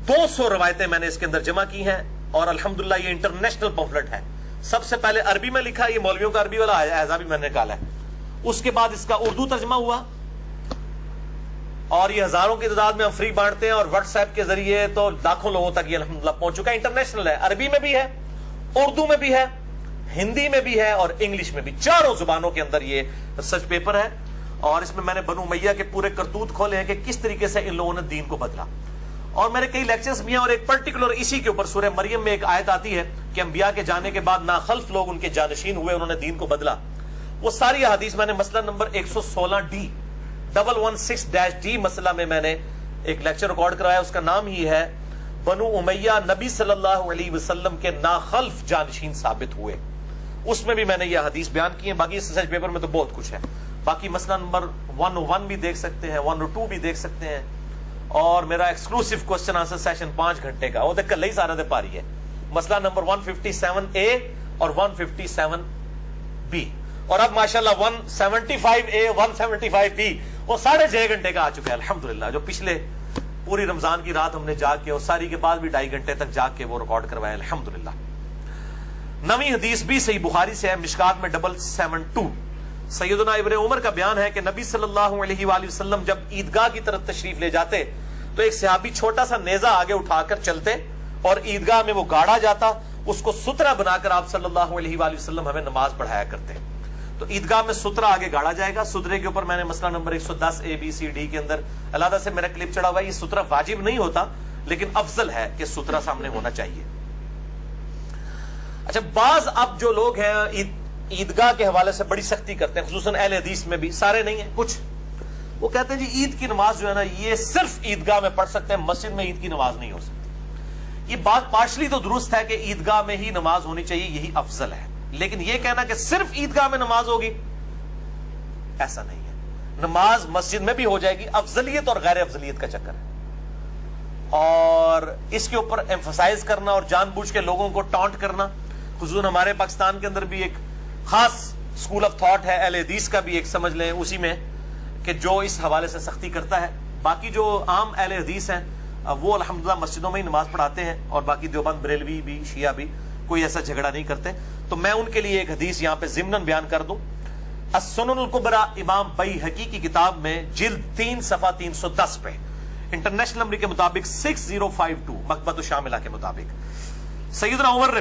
200 روایتیں میں نے اس کے اندر جمع کی ہیں، اور الحمدللہ یہ انٹرنیشنل پمفلٹ ہے۔ سب سے پہلے عربی میں لکھا، یہ مولویوں کا عربی والا اعزا بھی میں نے نکالا ہے، اس کے بعد اس کا اردو ترجمہ ہوا، اور یہ ہزاروں کی تعداد میں ہم فری بانٹتے ہیں، اور واٹس ایپ کے ذریعے تو لاکھوں لوگوں تک یہ الحمدللہ پہنچ چکا ہے۔ انٹرنیشنل ہے، عربی میں بھی ہے، اردو میں بھی ہے، ہندی میں بھی ہے اور انگلش میں بھی، 4 زبانوں کے اندر یہ ریسرچ پیپر ہے، اور اس میں میں نے بنو امیہ کے پورے کرتوت کھولے ہیں کہ کس طریقے سے ان لوگوں نے دین کو بدلا، اور میرے کئی لیکچرز بھی ہیں، اور ایک پرٹیکولر اسی کے اوپر سورہ مریم میں ایک آیت آتی ہے کہ انبیاء کے جانے کے بعد ناخلف لوگ ان کے جانشین ہوئے، انہوں نے دین کو بدلا۔ وہ ساری حدیث میں نے مسئلہ نمبر 116D 116-D مسئلہ میں نے ایک لیکچر ریکارڈ کرایا، اس کا نام ہی ہے بنو امیہ نبی صلی اللہ علیہ وسلم کے ناخلف جانشین ثابت ہوئے۔ اس میں بھی میں نے یہ حدیث بیان کی ہے، باقی اس ریسرچ پیپر میں تو بہت کچھ ہے، باقی مسئلہ نمبر 101 بھی دیکھ سکتے ہیں، 102 بھی دیکھ سکتے ہیں، اور میرا ایکسکلوسیو کوسچن آنسر سیشن 5 گھنٹے کا، وہ دیکھ لئی سارے دے پاری ہے، مسئلہ نمبر 157A اور 157B، اور اب ماشاءاللہ 175A 175B وہ 6.5 گھنٹے کا آ چکا ہے الحمدللہ، جو پچھلے پوری رمضان کی رات ہم نے جاگ کے اور ساری کے بعد بھی 2.5 گھنٹے تک جاگ کے وہ ریکارڈ کروایا الحمدللہ۔ نویں حدیث بھی صحیح بخاری سے ہے، مشکات میں 772، سیدنا ابن عمر کا بیان ہے کہ نبی صلی اللہ علیہ وآلہ وسلم جب عیدگاہ کی طرف تشریف لے جاتے تو ایک صحابی چھوٹا سا نیزہ آگے اٹھا کر چلتے اور عیدگاہ میں وہ گاڑا جاتا، اس کو سترہ بنا کر آپ صلی اللہ علیہ وآلہ وسلم ہمیں نماز پڑھایا کرتے. تو عیدگاہ میں سترہ آگے گاڑا جائے گا. سترے کے اوپر میں نے مسئلہ نمبر 110 ABCD کے اندر علیحدہ سے میرا کلپ چڑھا ہوا ہے. یہ سترہ واجب نہیں ہوتا لیکن افضل ہے کہ سترہ سامنے ہونا چاہیے. اچھا، بعض اب جو لوگ ہیں عیدگاہ کے حوالے سے بڑی سختی کرتے ہیں، خصوصاً اہل حدیث میں بھی، سارے نہیں ہیں کچھ، وہ کہتے ہیں جی عید کی نماز جو ہے نا یہ صرف عیدگاہ میں پڑھ سکتے ہیں، مسجد میں عید کی نماز نہیں ہو سکتی. یہ بات پارشلی تو درست ہے کہ عیدگاہ میں ہی نماز ہونی چاہیے، یہی افضل ہے، لیکن یہ کہنا کہ صرف عیدگاہ میں نماز ہوگی ایسا نہیں ہے. نماز مسجد میں بھی ہو جائے گی، افضلیت اور غیر افضلیت کا چکر ہے. اور اس کے اوپر ایمفسائز کرنا اور جان بوجھ کے لوگوں کو ٹانٹ کرنا، خصوصاً ہمارے پاکستان کے اندر بھی ایک خاص اسکول آف تھاٹ ہے اہل حدیث کا بھی، ایک سمجھ لیں اسی میں، کہ جو اس حوالے سے سختی کرتا ہے. باقی جو عام اہل حدیث ہیں وہ الحمدللہ مسجدوں میں ہی نماز پڑھاتے ہیں، اور باقی دیوبند بریلوی بھی شیعہ بھی کوئی ایسا جھگڑا نہیں کرتے. تو میں ان کے لیے ایک حدیث یہاں پہ ضمناً بیان کر دوں. السنن الکبریٰ امام بیہقی کی کتاب میں جلد 3 صفحہ 310 پہ انٹرنیشنل نمبر کے مطابق 6052 مکتبۃ الشاملہ کے مطابق سیدنا عمر نے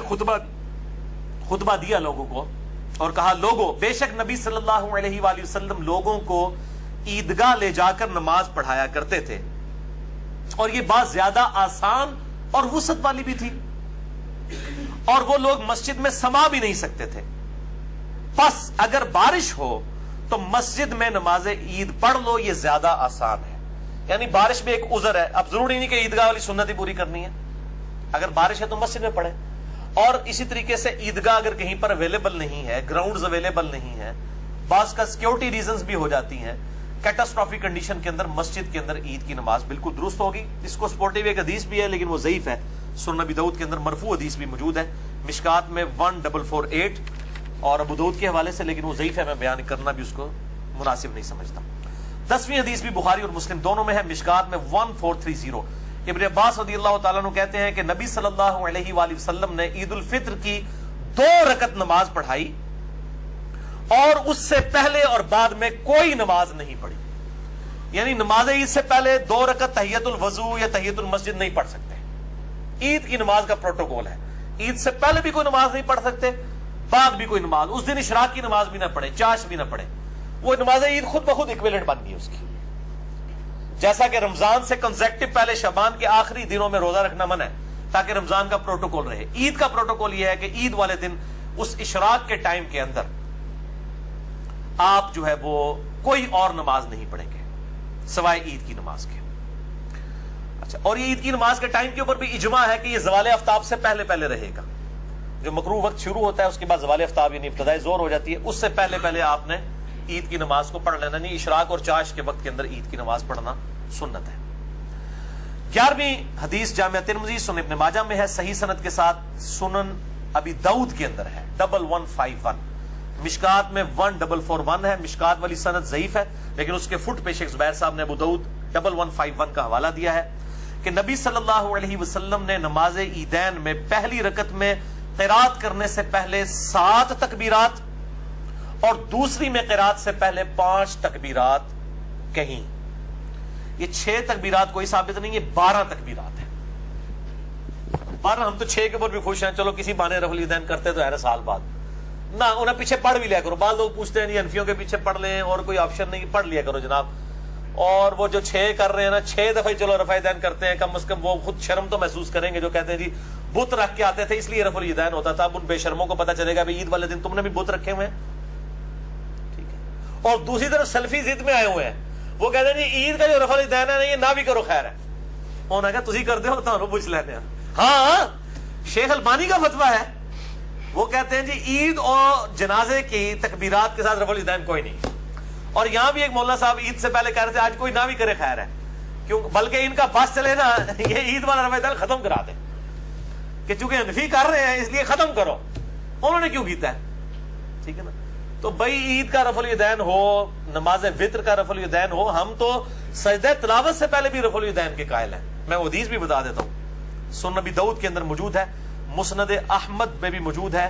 خطبہ دیا لوگوں کو اور کہا، لوگوں، بے شک نبی صلی اللہ علیہ وآلہ وسلم لوگوں کو عیدگاہ لے جا کر نماز پڑھایا کرتے تھے، اور یہ بات زیادہ آسان اور وسعت والی بھی تھی، اور وہ لوگ مسجد میں سما بھی نہیں سکتے تھے. پس اگر بارش ہو تو مسجد میں نماز عید پڑھ لو، یہ زیادہ آسان ہے. یعنی بارش میں ایک عذر ہے، اب ضروری نہیں کہ عیدگاہ والی سنت ہی پوری کرنی ہے، اگر بارش ہے تو مسجد میں پڑھیں. اور اسی طریقے سے عیدگاہ اگر کہیں پر اویلیبل نہیں ہے، گراؤنڈز اویلیبل نہیں ہے، بعض کا سیکیورٹی ریزنز بھی ہو جاتی ہیں، کیٹاسٹرافک کنڈیشن کے اندر مسجد کے اندر عید کی نماز بالکل درست ہوگی. اس کو سپورٹیو ایک حدیث بھی ہے لیکن وہ ضعیف ہے، سنن ابی داؤد کے اندر مرفوع حدیث بھی موجود ہے مشکات میں 1448 اور ابو داؤد کے حوالے سے، لیکن وہ ضعیف ہے، میں بیان کرنا بھی اس کو مناسب نہیں سمجھتا. 10ویں حدیث بھی بخاری اور مسلم دونوں میں ہے، مشکات میں 1430. ابن عباس رضی اللہ تعالیٰ عنہ کہتے ہیں کہ نبی صلی اللہ علیہ وآلہ وسلم نے عید الفطر کی 2 رکعت نماز پڑھائی اور اس سے پہلے اور بعد میں کوئی نماز نہیں پڑھی. یعنی نماز عید سے پہلے 2 رکعت تحیت الوضو یا تحیت المسجد نہیں پڑھ سکتے. عید کی نماز کا پروٹوکول ہے، عید سے پہلے بھی کوئی نماز نہیں پڑھ سکتے، بعد بھی کوئی نماز، اس دن اشراق کی نماز بھی نہ پڑھے، چاش بھی نہ پڑھے. وہ نماز عید خود بخود ایکویلنٹ بن گئی اس کی. جیسا کہ رمضان سے کنزیکٹو پہلے شعبان کے آخری دنوں میں روزہ رکھنا منع ہے تاکہ رمضان کا پروٹوکول رہے، عید کا پروٹوکول یہ ہے کہ عید والے دن اس اشراق کے ٹائم کے اندر آپ جو ہے وہ کوئی اور نماز نہیں پڑھیں گے سوائے عید کی نماز کے. اچھا، اور یہ عید کی نماز کے ٹائم کے اوپر بھی اجماع ہے کہ یہ زوال آفتاب سے پہلے پہلے رہے گا. جو مکروہ وقت شروع ہوتا ہے اس کے بعد زوال آفتاب یعنی ابتدائی ظہر ہو جاتی ہے، اس سے پہلے پہلے آپ نے عید کی نماز کو پڑھ لینا. نہیں، اشراق اور چاش کے وقت کے اندر عید کی نماز پڑھنا سنت ہے. 11ویں حدیث جامع ترمذی سنن ابن ماجہ میں ہے، صحیح سند کے ساتھ سنن ابی داؤد کے اندر ہے 1151. مشکات میں 1441 ہے، مشکات والی سند ضعیف ہے لیکن اس کے فٹ پہ شیخ زبیر صاحب نے ابو داؤد 1151 کا حوالہ دیا ہے کہ نبی صلی اللہ علیہ وسلم نے نماز عیدین میں پہلی رکعت میں قرات کرنے سے پہلے 7 تکبیرات اور دوسری میں قرات سے پہلے 5 تکبیرات کہیں. یہ 6 تکبیرات کوئی ثابت نہیں، یہ 12 تکبیرات ہیں. 12 ہم تو 6 کے اوپر بھی خوش ہیں، چلو کسی بانے رفع الیدین کرتے تو ہر سال بعد نہ انہیں پیچھے پڑھ بھی لیا کرو. بعض لوگ پوچھتے ہیں نہیں انفیوں کے پیچھے پڑھ لیں اور کوئی آپشن نہیں، پڑھ لیا کرو جناب. اور وہ جو 6 کر رہے ہیں نا، 6 دفعہ چلو رفع الیدین کرتے ہیں، کم از کم وہ خود شرم تو محسوس کریں گے. جو کہتے ہیں جی بت رکھ کے آتے تھے اس لیے رفع الیدین ہوتا تھا، اب ان بے شرموں کو پتہ چلے گا عید والے دن تم نے بھی بت رکھے ہوئے ہیں. ٹھیک ہے. اور دوسری طرف سلفی ضد میں آئے ہوئے ہیں، وہ کہتے ہیں جی عید کا جو رفع الیدین ہے یہ نہ بھی کرو خیر ہے. انہوں نے کہا تسی کر دو تو پوچھ لیتے ہیں. ہاں، شیخ البانی کا فتویٰ ہے، وہ کہتے ہیں جی عید اور جنازے کی تکبیرات کے ساتھ رفع الیدین کوئی نہیں. اور یہاں بھی ایک مولانا صاحب عید سے پہلے کہہ رہے تھے آج کوئی نہ بھی کرے خیر ہے، کیوں بلکہ ان کا بس چلے نا یہ عید والا رفع الیدین ختم کرا دیں کہ چونکہ انفی کر رہے ہیں اس لیے ختم کرو. انہوں نے کیوں کیتا ہے؟ ٹھیک ہے نا. تو بھائی عید کا رفع الیدین ہو، نماز وطر کا رفع الیدین ہو، ہم تو سجدہ تلاوت سے پہلے بھی رفع الیدین کے قائل ہیں. میں وہ حدیث بھی بتا دیتا ہوں، سنن ابی داؤد کے اندر موجود ہے، مسند احمد میں بھی موجود ہے،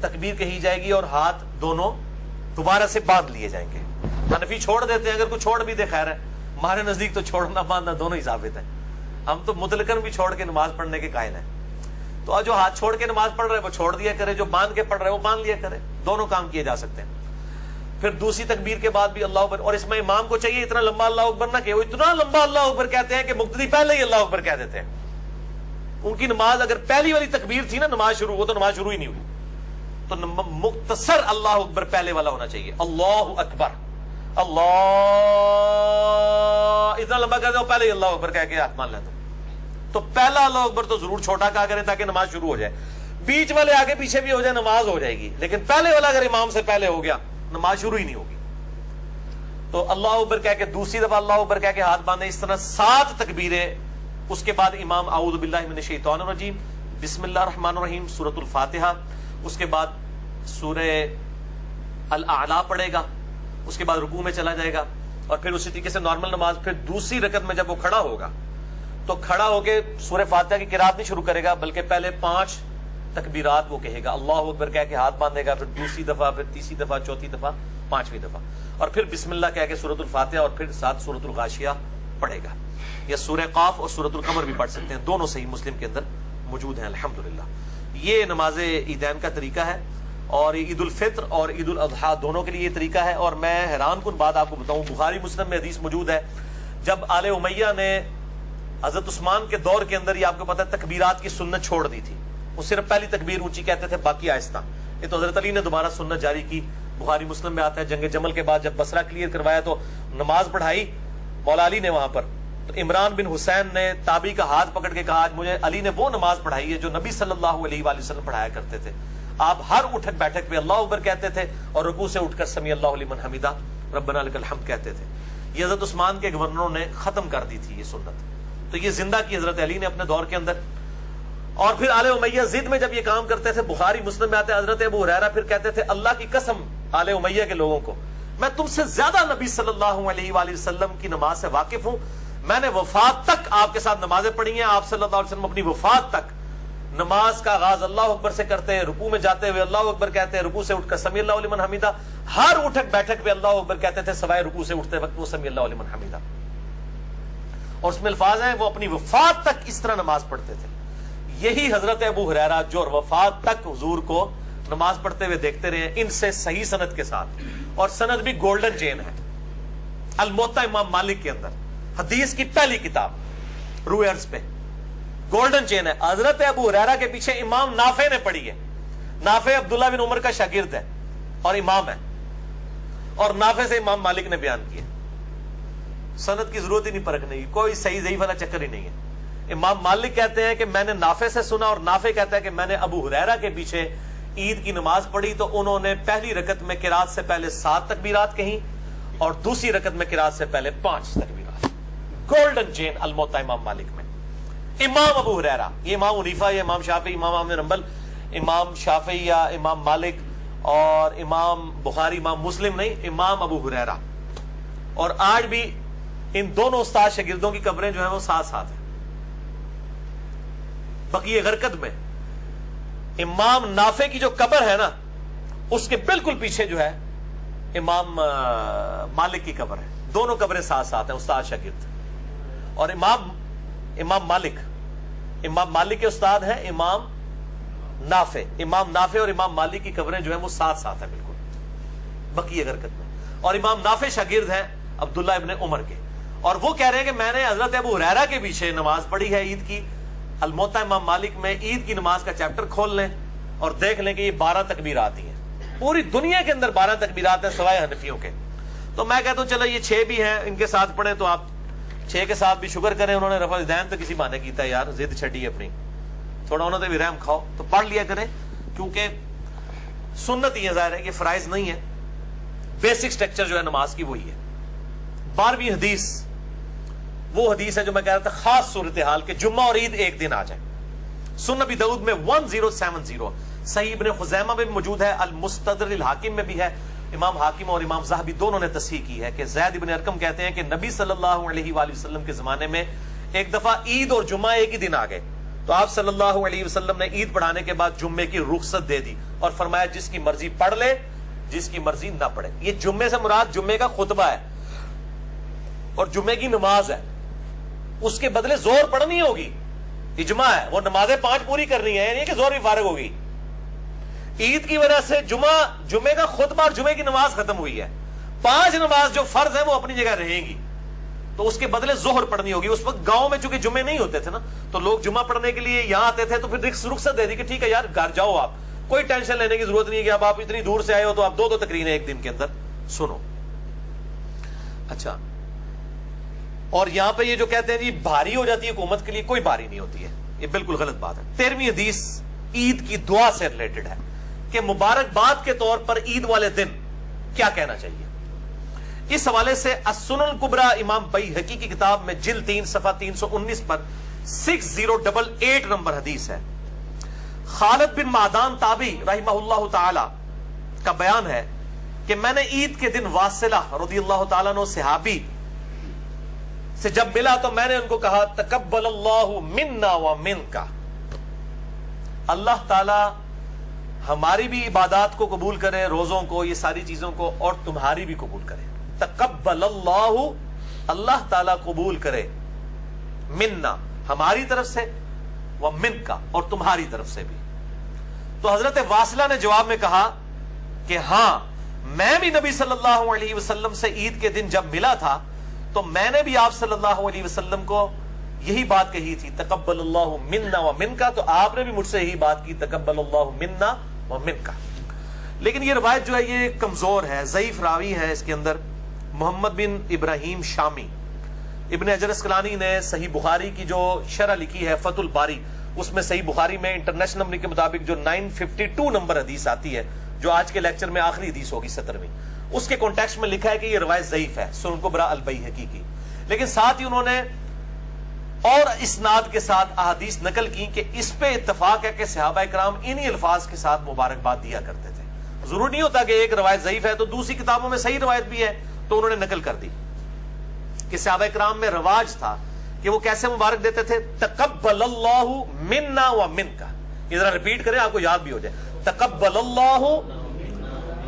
تکبیر کہی جائے گی اور ہاتھ دونوں دوبارہ سے باندھ لیے جائیں گے. حنفی چھوڑ دیتے ہیں, اگر کوئی چھوڑ بھی دے خیر ہے, ہمارے نزدیک تو چھوڑنا باندھنا دونوں ہی ثابت ہے. ہم تو مطلقاً بھی چھوڑ کے نماز پڑھنے کے قائل ہیں. تو جو ہاتھ چھوڑ کے نماز پڑھ رہے وہ چھوڑ دیا کرے, جو باندھ کے پڑھ رہے وہ باندھ لیا کرے, دونوں کام کیے جا سکتے ہیں. پھر دوسری تکبیر کے بعد بھی اللہ اکبر, اور اس میں امام کو چاہیے اتنا لمبا اللہ اکبر نہ کہ وہ اتنا لمبا اللہ اکبر کہتے ہیں کہ مقتدی پہلے ہی اللہ اکبر کہہ دیتے ہیں. ان کی نماز اگر پہلی والی تکبیر تھی نا نماز شروع, وہ تو نماز شروع ہی نہیں ہوئی. تو مختصر اللہ اکبر پہلے والا ہونا چاہیے, اللہ اکبر, اللہ اتنا لمبا کہتے ہو پہلے ہی اللہ اکبر کہہ کے ہاتھ مان لیتے. تو پہلا اللہ اکبر تو ضرور چھوٹا کہا کریں تاکہ نماز شروع ہو جائے. بیچ والے آگے پیچھے بھی ہو جائے نماز ہو جائے گی, لیکن پہلے والا اگر امام سے پہلے ہو گیا نماز شروع ہی نہیں ہوگی. تو اللہ اکبر کہہ کے دوسری دفعہ اللہ اکبر کہہ کے ہاتھ باندھے. اس طرح 7 تکبیریں. اس کے بعد امام اعوذ باللہ من الشیطان الرجیم, بسم اللہ الرحمن الرحیم, سورۃ الفاتحہ, اس کے بعد سورہ الاعلی پڑھے گا, اس کے بعد رکوع میں چلا جائے گا, اور پھر اسی طریقے سے نارمل نماز. پھر دوسری رکعت میں جب وہ کھڑا ہوگا تو کھڑا ہو کے سورہ فاتحہ کی قرات نہیں شروع کرے گا, بلکہ پہلے 5 تکبیرات وہ کہے گا, اللہ اکبر کہہ کے ہاتھ باندھے گا, پھر دوسری دفعہ, پھر تیسری دفعہ, چوتھی دفعہ, 5ویں دفعہ, اور پھر بسم اللہ کہہ کے سورۃ الفاتحہ, اور پھر ساتھ سورۃ الغاشیہ پڑھے گا. یا سورہ قاف اور سورۃ القمر بھی پڑھ سکتے ہیں, دونوں صحیح مسلم کے اندر موجود ہیں الحمدللہ. یہ نماز عیدین کا طریقہ ہے, اور عید الفطر اور عید الاضحیٰ دونوں کے لیے یہ طریقہ ہے. اور میں حیران کن بات آپ کو بتاؤں, بخاری مسلم میں حدیث موجود ہے, جب آل امیہ نے حضرت عثمان کے دور کے اندر, یہ آپ کو پتا ہے, تکبیرات کی سنت چھوڑ دی تھی. وہ صرف پہلی تکبیر اونچی کہتے تھے, باقی آہستہ. یہ تو حضرت علی نے دوبارہ سنت جاری کی, بخاری مسلم میں آتا ہے. جنگ جمل کے بعد جب بصرہ کلیئر کروایا تو نماز پڑھائی مولا علی نے وہاں پر, تو عمران بن حسین نے تابعی کا ہاتھ پکڑ کے کہا, مجھے علی نے وہ نماز پڑھائی ہے جو نبی صلی اللہ علیہ وآلہ وسلم پڑھایا کرتے تھے. آپ ہر اٹھک بیٹھک پہ اللہ اکبر کہتے تھے, اور رکوع سے اٹھ کر سمیع اللہ لمن حمیدہ ربنا لک الحمد کہتے تھے. یہ حضرت عثمان کے گورنروں نے ختم کر دی تھی یہ سنت, تو یہ زندہ کی حضرت علی نے اپنے دور کے اندر. اور پھر آل امیہ ضد میں جب یہ کام کرتے تھے, بخاری مسلم میں آتے ہیں, حضرت ابو ہریرہ پھر کہتے تھے, اللہ کی قسم آل امیہ کے لوگوں کو, میں تم سے زیادہ نبی صلی اللہ علیہ وآلہ وسلم کی نماز سے واقف ہوں. میں نے وفات تک آپ کے ساتھ نمازیں پڑھی ہیں. آپ صلی اللہ علیہ وسلم اپنی وفات تک نماز کا آغاز اللہ اکبر سے کرتے, رکوع میں جاتے ہوئے اللہ اکبر کہتے, رکوع سے اٹھ کر سمیع اللہ لمن حمیدہ, ہر اٹھک بیٹھک پہ اللہ اکبر کہتے تھے, سوائے رکوع سے اٹھتے وقت وہ سمیع اللہ لمن حمیدہ. اور اس میں الفاظ ہیں, وہ اپنی وفات تک اس طرح نماز پڑھتے تھے. یہی حضرت ابو ہریرہ جو وفات تک حضور کو نماز پڑھتے ہوئے دیکھتے رہے, ان سے صحیح سند کے ساتھ, اور سند بھی گولڈن چین ہے, الموطا امام مالک کے اندر, حدیث کی پہلی کتاب روح ارض پہ گولڈن چین ہے. حضرت ابو ہریرہ کے پیچھے امام نافع نے پڑھی ہے. نافع عبداللہ بن عمر کا شاگرد ہے اور امام ہے, اور نافع سے امام مالک نے بیان کیا. سند کی ضرورت ہی نہیں پرکھنے کی, کوئی صحیح ضعیف والا چکر ہی نہیں ہے. امام مالک کہتے ہیں کہ میں نے نافع سے سنا, اور نافع کہتا ہے کہ میں نے ابو ہریرہ کے پیچھے عید کی نماز پڑھی, تو انہوں نے پہلی رکعت میں قرات سے پہلے 7 تکبیرات کہیں, اور دوسری رکعت میں قرات سے پہلے 5 تکبیرات. گولڈن چین الموطا امام مالک میں. امام ابو ہریرہ, یہ امام حنیفہ یا امام شافعی, امام احمد بن حنبل, امام شافعی یا امام مالک, اور امام بخاری, امام مسلم نہیں, امام ابو ہریرہ. اور آج بھی ان دونوں استاد شاگردوں کی قبریں جو ہیں وہ ساتھ ساتھ ہیں. بقیہ غرقد میں امام نافع کی جو قبر ہے نا, اس کے بالکل پیچھے جو ہے امام مالک کی قبر ہے. دونوں قبریں ساتھ ساتھ ہیں, استاد شاگرد. اور امام مالک کے استاد ہیں امام نافع. امام نافع اور امام مالک کی قبریں جو ہیں وہ ساتھ ساتھ ہیں بالکل بقیہ غرقد میں. اور امام نافع شاگرد ہیں عبداللہ ابن عمر کے, اور وہ کہہ رہے ہیں کہ میں نے حضرت ابو ہریرہ کے پیچھے نماز پڑھی ہے عید کی. الموطا امام مالک میں عید کی نماز کا چیپٹر کھول لیں اور دیکھ لیں کہ یہ 12 تکبیرات ہی ہیں. پوری دنیا کے اندر 12 تکبیرات ہیں سوائے حنفیوں کے. تو میں کہتا ہوں چلو یہ 6 بھی ہیں, ان کے ساتھ پڑھیں, تو آپ 6 کے ساتھ بھی شکر کریں. انہوں نے رفع دین تو کسی بہانے کیتا ہے یار, ضد چھڈی اپنی, تھوڑا انہوں نے بھی رحم کھاؤ, تو پڑھ لیا کریں, کیونکہ سنت ہی ہے, ظاہر ہے یہ فرائض نہیں ہے. بیسک سٹرکچر جو ہے نماز کی وہی ہے. 12ویں حدیث وہ حدیث ہے جو میں کہہ رہا تھا خاص صورتحال کہ جمعہ اور عید ایک دن آ جائے. سنن ابی داؤد میں 1070, صحیح ابن خزیمہ میں بھی موجود ہے, المستدرک الحاکم میں بھی ہے. امام حاکم اور امام ذہبی دونوں نے تصحیح کی ہے کہ زید ابن ارقم کہتے ہیں کہ نبی صلی اللہ علیہ وآلہ وسلم کے زمانے میں ایک دفعہ عید اور جمعہ ایک ہی دن آ گئے, تو آپ صلی اللہ علیہ وسلم نے عید پڑھانے کے بعد جمعے کی رخصت دے دی اور فرمایا جس کی مرضی پڑھ لے, جس کی مرضی نہ پڑھے. یہ جمعے سے مراد جمعے کا خطبہ ہے اور جمعے کی نماز ہے, اس کے بدلے زور پڑھنی ہوگی, اجماع ہے, وہ نمازیں 5 پوری کرنی ہے, یعنی کہ زور بھی فارغ ہوگی. عید کی وجہ سے جمعے کا خطبہ اور جمعے کی نماز ختم ہوئی ہے, 5 نماز جو فرض ہیں وہ اپنی جگہ رہیں گی, تو اس کے بدلے ظہر پڑھنی ہوگی. اس وقت گاؤں میں چونکہ جمعے نہیں ہوتے تھے نا, تو لوگ جمعہ پڑھنے کے لیے یہاں آتے تھے, تو پھر رخصت دے دی کہ ٹھیک ہے یار گھر جاؤ, آپ کوئی ٹینشن لینے کی ضرورت نہیں ہے کہ اب آپ اتنی دور سے آئے ہو تو آپ 2 تقریریں ایک دن کے اندر سنو. اچھا, اور یہاں پہ یہ جو کہتے ہیں جی بھاری ہو جاتی ہے حکومت کے لیے, کوئی بھاری نہیں ہوتی ہے, یہ بالکل غلط بات ہے. 13ویں حدیث عید کی دعا سے ریلیٹڈ ہے کہ مبارکباد کے طور پر عید والے دن کیا کہنا چاہیے. اس حوالے سے السنن الکبریٰ امام بیہقی کی کتاب میں جلد 3 صفحہ 319 پر 6088 نمبر حدیث ہے. خالد بن معدان تابعی رحمہ اللہ تعالی کا بیان ہے کہ میں نے عید کے دن واصلہ رضی اللہ تعالیٰ عنہ صحابی سے جب ملا تو میں نے ان کو کہا تقبل اللہ منا و منکا, اللہ تعالی ہماری بھی عبادات کو قبول کرے, روزوں کو, یہ ساری چیزوں کو, اور تمہاری بھی قبول کرے. تقبل اللہ, اللہ تعالی قبول کرے, منا ہماری طرف سے, و منکا اور تمہاری طرف سے بھی. تو حضرت واصلہ نے جواب میں کہا کہ ہاں میں بھی نبی صلی اللہ علیہ وسلم سے عید کے دن جب ملا تھا تو میں نے بھی آپ صلی اللہ علیہ وسلم کو یہی بات کہی تھی تقبل اللہ منا و منکا, تو آپ نے بھی مجھ سے یہی بات کی تقبل اللہ منا و منکا. لیکن یہ روایت جو ہے یہ کمزور ہے, ضعیف راوی ہے اس کے اندر, محمد بن ابراہیم شامی. ابن حجر اسقلانی نے صحیح بخاری کی جو شرح لکھی ہے فتح الباری, اس میں صحیح بخاری میں انٹرنیشنل نمبر کے مطابق جو 952 نمبر حدیث آتی ہے, جو آج کے لیکچر میں آخری حدیث ہوگی 17ویں, اس کے کانٹیکسٹ میں لکھا ہے کہ یہ روایت ضعیف ہے سنن کبریٰ البیہقی کی. لیکن ساتھ ہی انہوں نے اور اسناد کے ساتھ احادیث نقل کی کہ اس پہ اتفاق ہے کہ صحابہ کرام انہی الفاظ کے ساتھ مبارکباد دیا کرتے تھے. ضرور نہیں ہوتا کہ ایک روایت ضعیف ہے تو دوسری کتابوں میں صحیح روایت بھی ہے, تو انہوں نے نقل کر دی کہ صحابہ کرام میں رواج تھا کہ وہ کیسے مبارک دیتے تھے, تقبل اللہ منا و منکا. یہ ذرا ریپیٹ کریں آپ کو یاد بھی ہو جائے, تقبل اللہ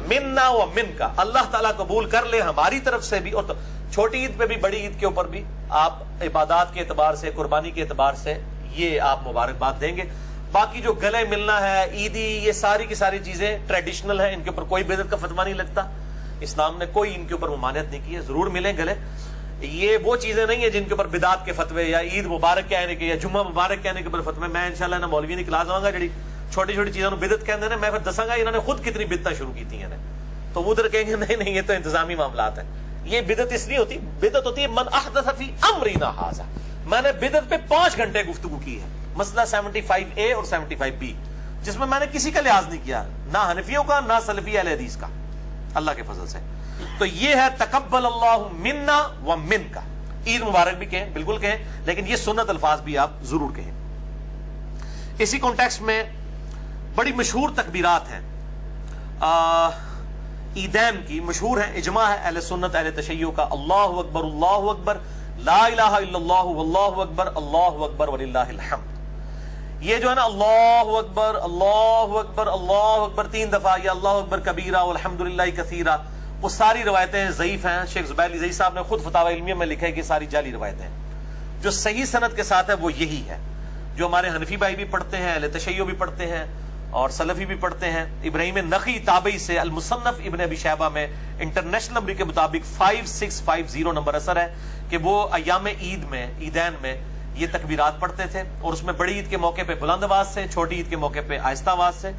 منا و منکا, اللہ تعالیٰ قبول کر لے ہماری طرف سے بھی, اور چھوٹی عید پہ بھی بڑی عید کے اوپر بھی آپ عبادات کے اعتبار سے, قربانی کے اعتبار سے یہ آپ مبارکباد دیں گے. باقی جو گلے ملنا ہے, عیدی, یہ ساری کی ساری چیزیں ٹریڈیشنل ہیں, ان کے اوپر کوئی بدعت کا فتویٰ نہیں لگتا, اسلام نے کوئی ان کے اوپر ممانعت نہیں کی ہے. ضرور ملیں گلے, یہ وہ چیزیں نہیں ہیں جن کے اوپر بدعت کے فتوے یا عید مبارک کہنے کے یا جمعہ مبارک کہنے کے اوپر فتوے. میں انشاءاللہ نا مولوی کی کلاس آؤں گا جڑی چھوٹی چھوٹی چیزوں بدعت کہتے ہیں, میں پھر دساں گا انہوں نے خود کتنی بدعتیں شروع کی تھی, تو وہ ادھر کہیں گے نہیں یہ تو انتظامی معاملات ہیں. یہ بدعت اس لیے ہوتی, بدعت ہوتی ہے من احدث فی امرنا ھذا. میں نے بدعت پہ 5 گھنٹے گفتگو کی ہے, مسئلہ 75A اور 75B, جس میں میں نے کسی کا لحاظ نہیں کیا, نہ حنفیوں کا نہ سلفی اہل حدیث کا, اللہ کے فضل سے. تو یہ ہے تقبل اللہ منا و منکا. عید مبارک بھی کہیں, بالکل کہیں, لیکن یہ سنت الفاظ بھی آپ ضرور کہیں. اسی کانٹیکسٹ میں بڑی مشہور تکبیرات ہیں عیدین کی, مشہور ہیں, اجماع ہے اہل سنت اہل تشیع کا, اللہ اکبر اللہ اکبر, لا الہ الا اللہ واللہ اکبر, اللہ اکبر وللہ الحمد. یہ جو ہے نا اللہ اکبر اللہ اکبر اللہ اکبر 3 دفعہ, یا اللہ اکبر کبیرہ والحمدللہ کثیرہ, وہ ساری روایتیں ضعیف ہیں. شیخ زبیر علی زئی صاحب نے خود فتاوی علمیہ میں لکھا ہے کہ ساری جعلی روایتیں. جو صحیح سند کے ساتھ ہے وہ یہی ہے, جو ہمارے حنفی بھائی بھی پڑھتے ہیں, اہل تشیع بھی پڑھتے ہیں اور سلفی بھی پڑھتے ہیں. ابراہیم نخعی تابعی سے المصنف ابن ابی شیبہ میں انٹرنیشنل نمبر کے مطابق 5650 نمبر اثر ہے کہ وہ ایام عید میں, عیدین میں یہ تکبیرات پڑھتے تھے, اور اس میں بڑی عید کے موقع پہ بلند آواز سے, چھوٹی عید کے موقع پہ آہستہ آواز سے.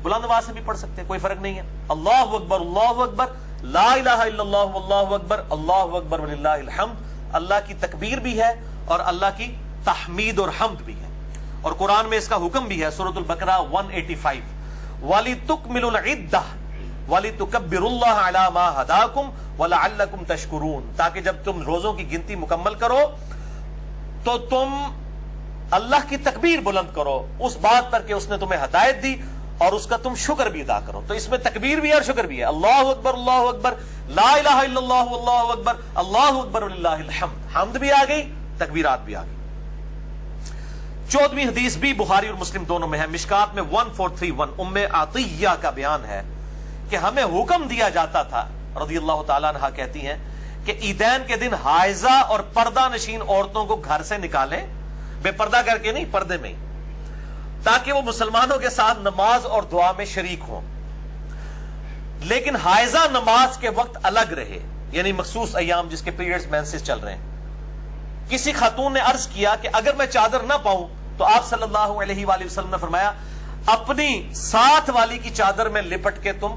بلند آواز سے بھی پڑھ سکتے ہیں, کوئی فرق نہیں ہے. اللہ اکبر لا الہ الا اللہ واللہ اکبر, اللہ اکبر وللہ الحمد. اللہ کی تکبیر بھی ہے اور اللہ کی تحمید اور حمد بھی ہے, اور قرآن میں اس کا حکم بھی ہے. سورۃ البقرہ 185, وَلِتُكْمِلُوا الْعِدَّةَ وَلِتُكَبِّرُوا اللَّهَ عَلَى مَا هَدَاكُمْ وَلَعَلَّكُمْ تَشْكُرُونَ. تاکہ جب تم روزوں کی گنتی مکمل کرو تو تم اللہ کی تکبیر بلند کرو اس بات پر کہ اس نے تمہیں ہدایت دی, اور اس کا تم شکر بھی ادا کرو. تو اس میں تکبیر بھی ہے اور شکر بھی ہے. اللہ اکبر لا الہ الا اللہ واللہ اکبر, اللہ اکبر وللہ الحمد. حمد بھی آ گئی, تکبیرات بھی آ گئی. 14ویں حدیث بھی بخاری اور مسلم دونوں میں ہے، مشکات میں 1431 ام عطیہ کا بیان ہے کہ ہمیں حکم دیا جاتا تھا، رضی اللہ تعالیٰ عنہ کہتی ہیں کہ عیدین کے دن حائضہ اور پردہ نشین عورتوں کو گھر سے نکالیں، بے پردہ کر کے نہیں، پردے میں، تاکہ وہ مسلمانوں کے ساتھ نماز اور دعا میں شریک ہوں، لیکن حائضہ نماز کے وقت الگ رہے، یعنی مخصوص ایام جس کے پیریڈز مینسز چل رہے ہیں۔ کسی خاتون نے عرض کیا کہ اگر میں چادر نہ پاؤں تو آپ صلی اللہ علیہ وآلہ وسلم نے فرمایا اپنی ساتھ والی کی چادر میں لپٹ کے تم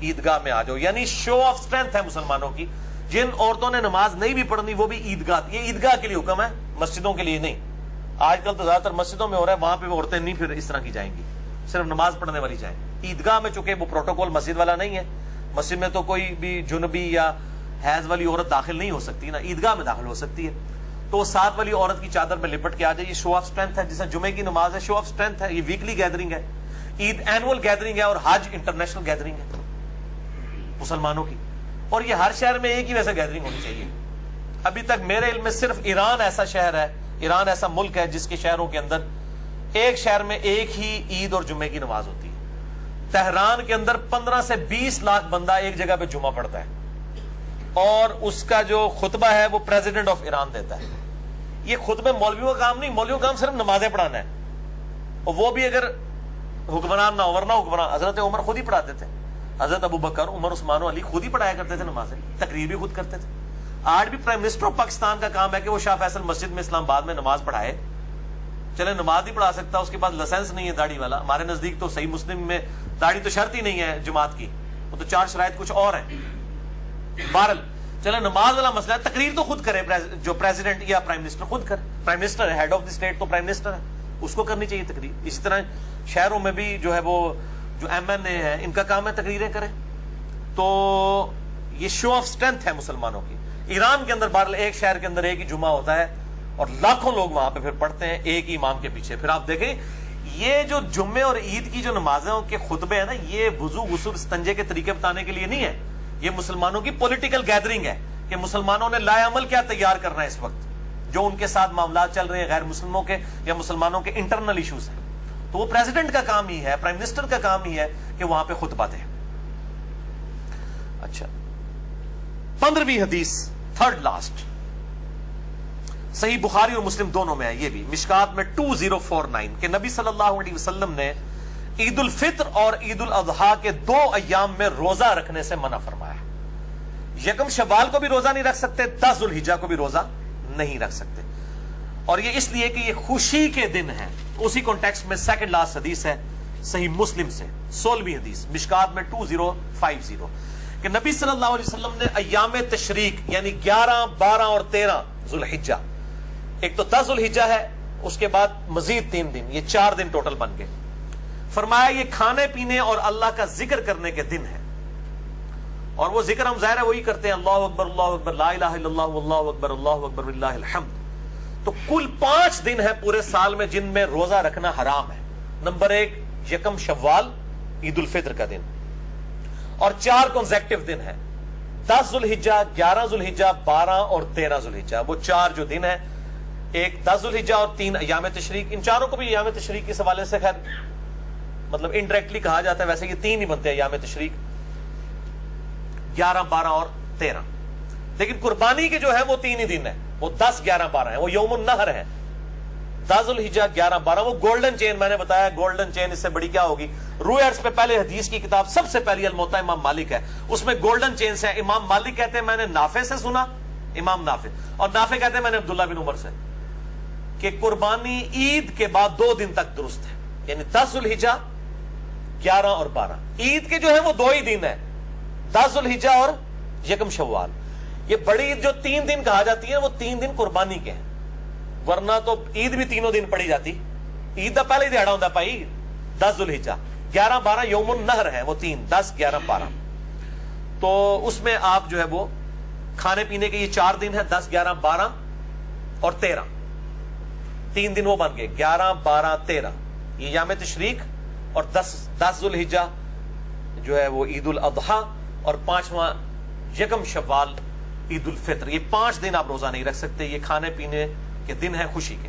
عیدگاہ میں آ جاؤ، یعنی شو آف سٹرینتھ ہے مسلمانوں کی۔ جن عورتوں نے نماز نہیں بھی پڑھنی وہ بھی عیدگاہ، یہ عیدگاہ کے لیے حکم ہے، مسجدوں کے لیے نہیں۔ آج کل تو زیادہ تر مسجدوں میں ہو رہا ہے، وہاں پہ عورتیں نہیں پھر اس طرح کی جائیں گی، صرف نماز پڑھنے والی جائیں۔ عیدگاہ میں چونکہ وہ پروٹوکول مسجد والا نہیں ہے، مسجد میں تو کوئی بھی جنبی یا حیض والی عورت داخل نہیں ہو سکتی نا، عیدگاہ میں داخل ہو سکتی ہے، تو وہ ساتھ والی عورت کی چادر میں لپٹ کے آ جائے۔ یہ شو آف سٹرینتھ ہے، جسے جمعے کی نماز ہے، شو آف سٹرینتھ ہے، یہ ویکلی گیدرنگ ہے، عید اینول گیدرنگ ہے، اور حج انٹرنیشنل گیدرنگ ہے مسلمانوں کی، اور یہ ہر شہر میں ایک ہی ویسا گیدرنگ ہونی چاہیے۔ ابھی تک میرے علم میں صرف ایران ایسا شہر ہے، ایران ایسا ملک ہے جس کے شہروں کے اندر ایک شہر میں ایک ہی عید اور جمعے کی نماز ہوتی ہے۔ تہران کے اندر 15 سے 20 لاکھ بندہ ایک جگہ پہ جمعہ پڑھتا ہے، اور اس کا جو خطبہ ہے وہ پریزیڈنٹ آف ایران دیتا ہے۔ یہ خطبے مولویوں کا کام نہیں، مولویوں کا کام صرف نمازیں پڑھانا ہے، اور وہ بھی اگر حکمران نہ ورنہ حکمران حضرت عمر خود ہی پڑھاتے تھے، حضرت ابو بکر، عمر، عثمان و علی خود ہی پڑھایا کرتے تھے نمازیں، تقریر بھی خود کرتے تھے۔ آج بھی پرائم منسٹر آف پاکستان کا کام ہے کہ وہ شاہ فیصل مسجد میں اسلام آباد میں نماز پڑھائے۔ چلے نماز نہیں پڑھا سکتا، اس کے پاس لائسنس نہیں ہے داڑھی والا، ہمارے نزدیک تو صحیح مسلم میں داڑھی تو شرط ہی نہیں ہے جماعت کی، وہ تو 4 شرائط کچھ اور ہیں۔ بہرحال چلے نماز والا مسئلہ ہے، تقریر تو خود کرے جو پریزیڈنٹ یا پرائم منسٹر خود کرے، پرائم منسٹر ہے، ہیڈ آف دی اسٹیٹ تو پرائم منسٹر ہے، اس کو کرنی چاہیے تقریر۔ اسی طرح شہروں میں بھی جو ہے وہ جو ایم این اے ہے ان کا کام ہے تقریریں کریں، تو یہ شو آف سٹرینتھ ہے مسلمانوں کی۔ ایران کے اندر بہرحال ایک شہر کے اندر ایک ہی جمعہ ہوتا ہے، اور لاکھوں لوگ وہاں پہ پھر پڑھتے ہیں ایک ہی امام کے پیچھے۔ پھر آپ دیکھیں یہ جو جمعے اور عید کی جو نمازیں کے خطبے ہیں نا، یہ وضو غسل استنجے کے طریقے بتانے کے لیے نہیں ہے، یہ مسلمانوں کی پولیٹیکل گیدرنگ ہے کہ مسلمانوں نے لائے عمل کیا تیار کرنا ہے اس وقت، جو ان کے ساتھ معاملات چل رہے ہیں غیر مسلموں کے یا مسلمانوں کے انٹرنل ایشوز ہیں، تو وہ پریزیڈنٹ کا کام ہی ہے، پرائم منسٹر کا کام ہی ہے کہ وہاں پہ خطبہ دے۔ اچھا 15ویں حدیث، تھرڈ لاسٹ، صحیح بخاری اور مسلم دونوں میں ہے، یہ بھی مشکات میں 2049 کہ نبی صلی اللہ علیہ وسلم نے عید الفطر اور عید الاضحیٰ کے 2 ایام میں روزہ رکھنے سے منع فرمایا۔ یکم شوال کو بھی روزہ نہیں رکھ سکتے، 10 ذوالحجہ کو بھی روزہ نہیں رکھ سکتے، اور یہ اس لیے کہ یہ خوشی کے دن ہیں۔ اسی کانٹیکسٹ میں سیکنڈ لاسٹ حدیث ہے صحیح مسلم سے، 16ویں حدیث مشکات میں 2050 کہ نبی صلی اللہ علیہ وسلم نے ایام تشریق یعنی 11، 12 اور 13 ذوالحجہ، ایک تو 10 ذوالحجہ ہے، اس کے بعد مزید 3 دن، یہ 4 دن ٹوٹل بن گئے، فرمایا یہ کھانے پینے اور اللہ کا ذکر کرنے کے دن ہے، اور وہ ذکر ہم ظاہر ہے وہی کرتے ہیں، اللہ اکبر لا الہ الا اللہ واللہ اکبر وللہ الحمد۔ تو کل 5 دن ہے پورے سال میں جن میں روزہ رکھنا حرام ہے۔ نمبر 1 یکم شوال عید الفطر کا دن، اور 4 کنزیکٹیو دن ہے، 10 ذوالحجہ، 11 ذوالحجہ، 12 اور 13 ذوالحجہ، وہ 4 جو دن ہیں، ایک 10 ذوالحجہ اور 3 ایام تشریق، ان چاروں کو بھی ایام تشریق کے حوالے سے خیر مطلب انڈائریکٹلی کہا جاتا ہے، ویسے یہ 3 ہی بنتے ہیں ایام تشریق، 11، 12 اور 13، لیکن قربانی کے جو ہے وہ 3 ہی دن ہے، وہ 10، 11، 12 ہیں، وہ یوم النحر ہے، 10 ذوالحجہ، 11، 12، وہ گولڈن چین میں نے بتایا، گولڈن چین اس سے بڑی کیا ہوگی۔ روئرز پہ پہلے حدیث کی کتاب سب سے پہلی الموطا امام مالک ہے، اس میں گولڈن چین سے امام مالک کہتے ہیں میں نے نافع سے سنا، امام نافع، اور نافع کہتے ہیں میں نے عبداللہ بن عمر سے، کہ قربانی عید کے بعد 2 دن تک درست ہے، یعنی 10 ذوالحجہ، 11 اور 12، عید کے جو ہے وہ 2 ہی دن ہے، 10 ذوالحجہ اور یکم شوال۔ یہ بڑی عید جو 3 دن کہا جاتی ہے وہ 3 دن قربانی کے ہیں، ورنہ تو عید بھی 3 دن پڑی جاتی، عید کا پہلے ہی دیہڑا ہوتا بھائی 10 ذوالحجہ، 11، 12 یوم النحر ہے، وہ 3، 10، 11، 12، تو اس میں آپ جو ہے وہ کھانے پینے کے یہ 4 دن ہے، 10، 11، 12 اور 13، 3 دن وہ بن گئے، 11، 12، 13 یہ یام تشریق، اور 10 ذوالحجہ جو ہے وہ عید الاضحیٰ، اور 5واں یکم شوال عید الفطر۔ یہ 5 دن آپ روزہ نہیں رکھ سکتے، یہ کھانے پینے کے دن ہیں خوشی کے۔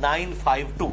952।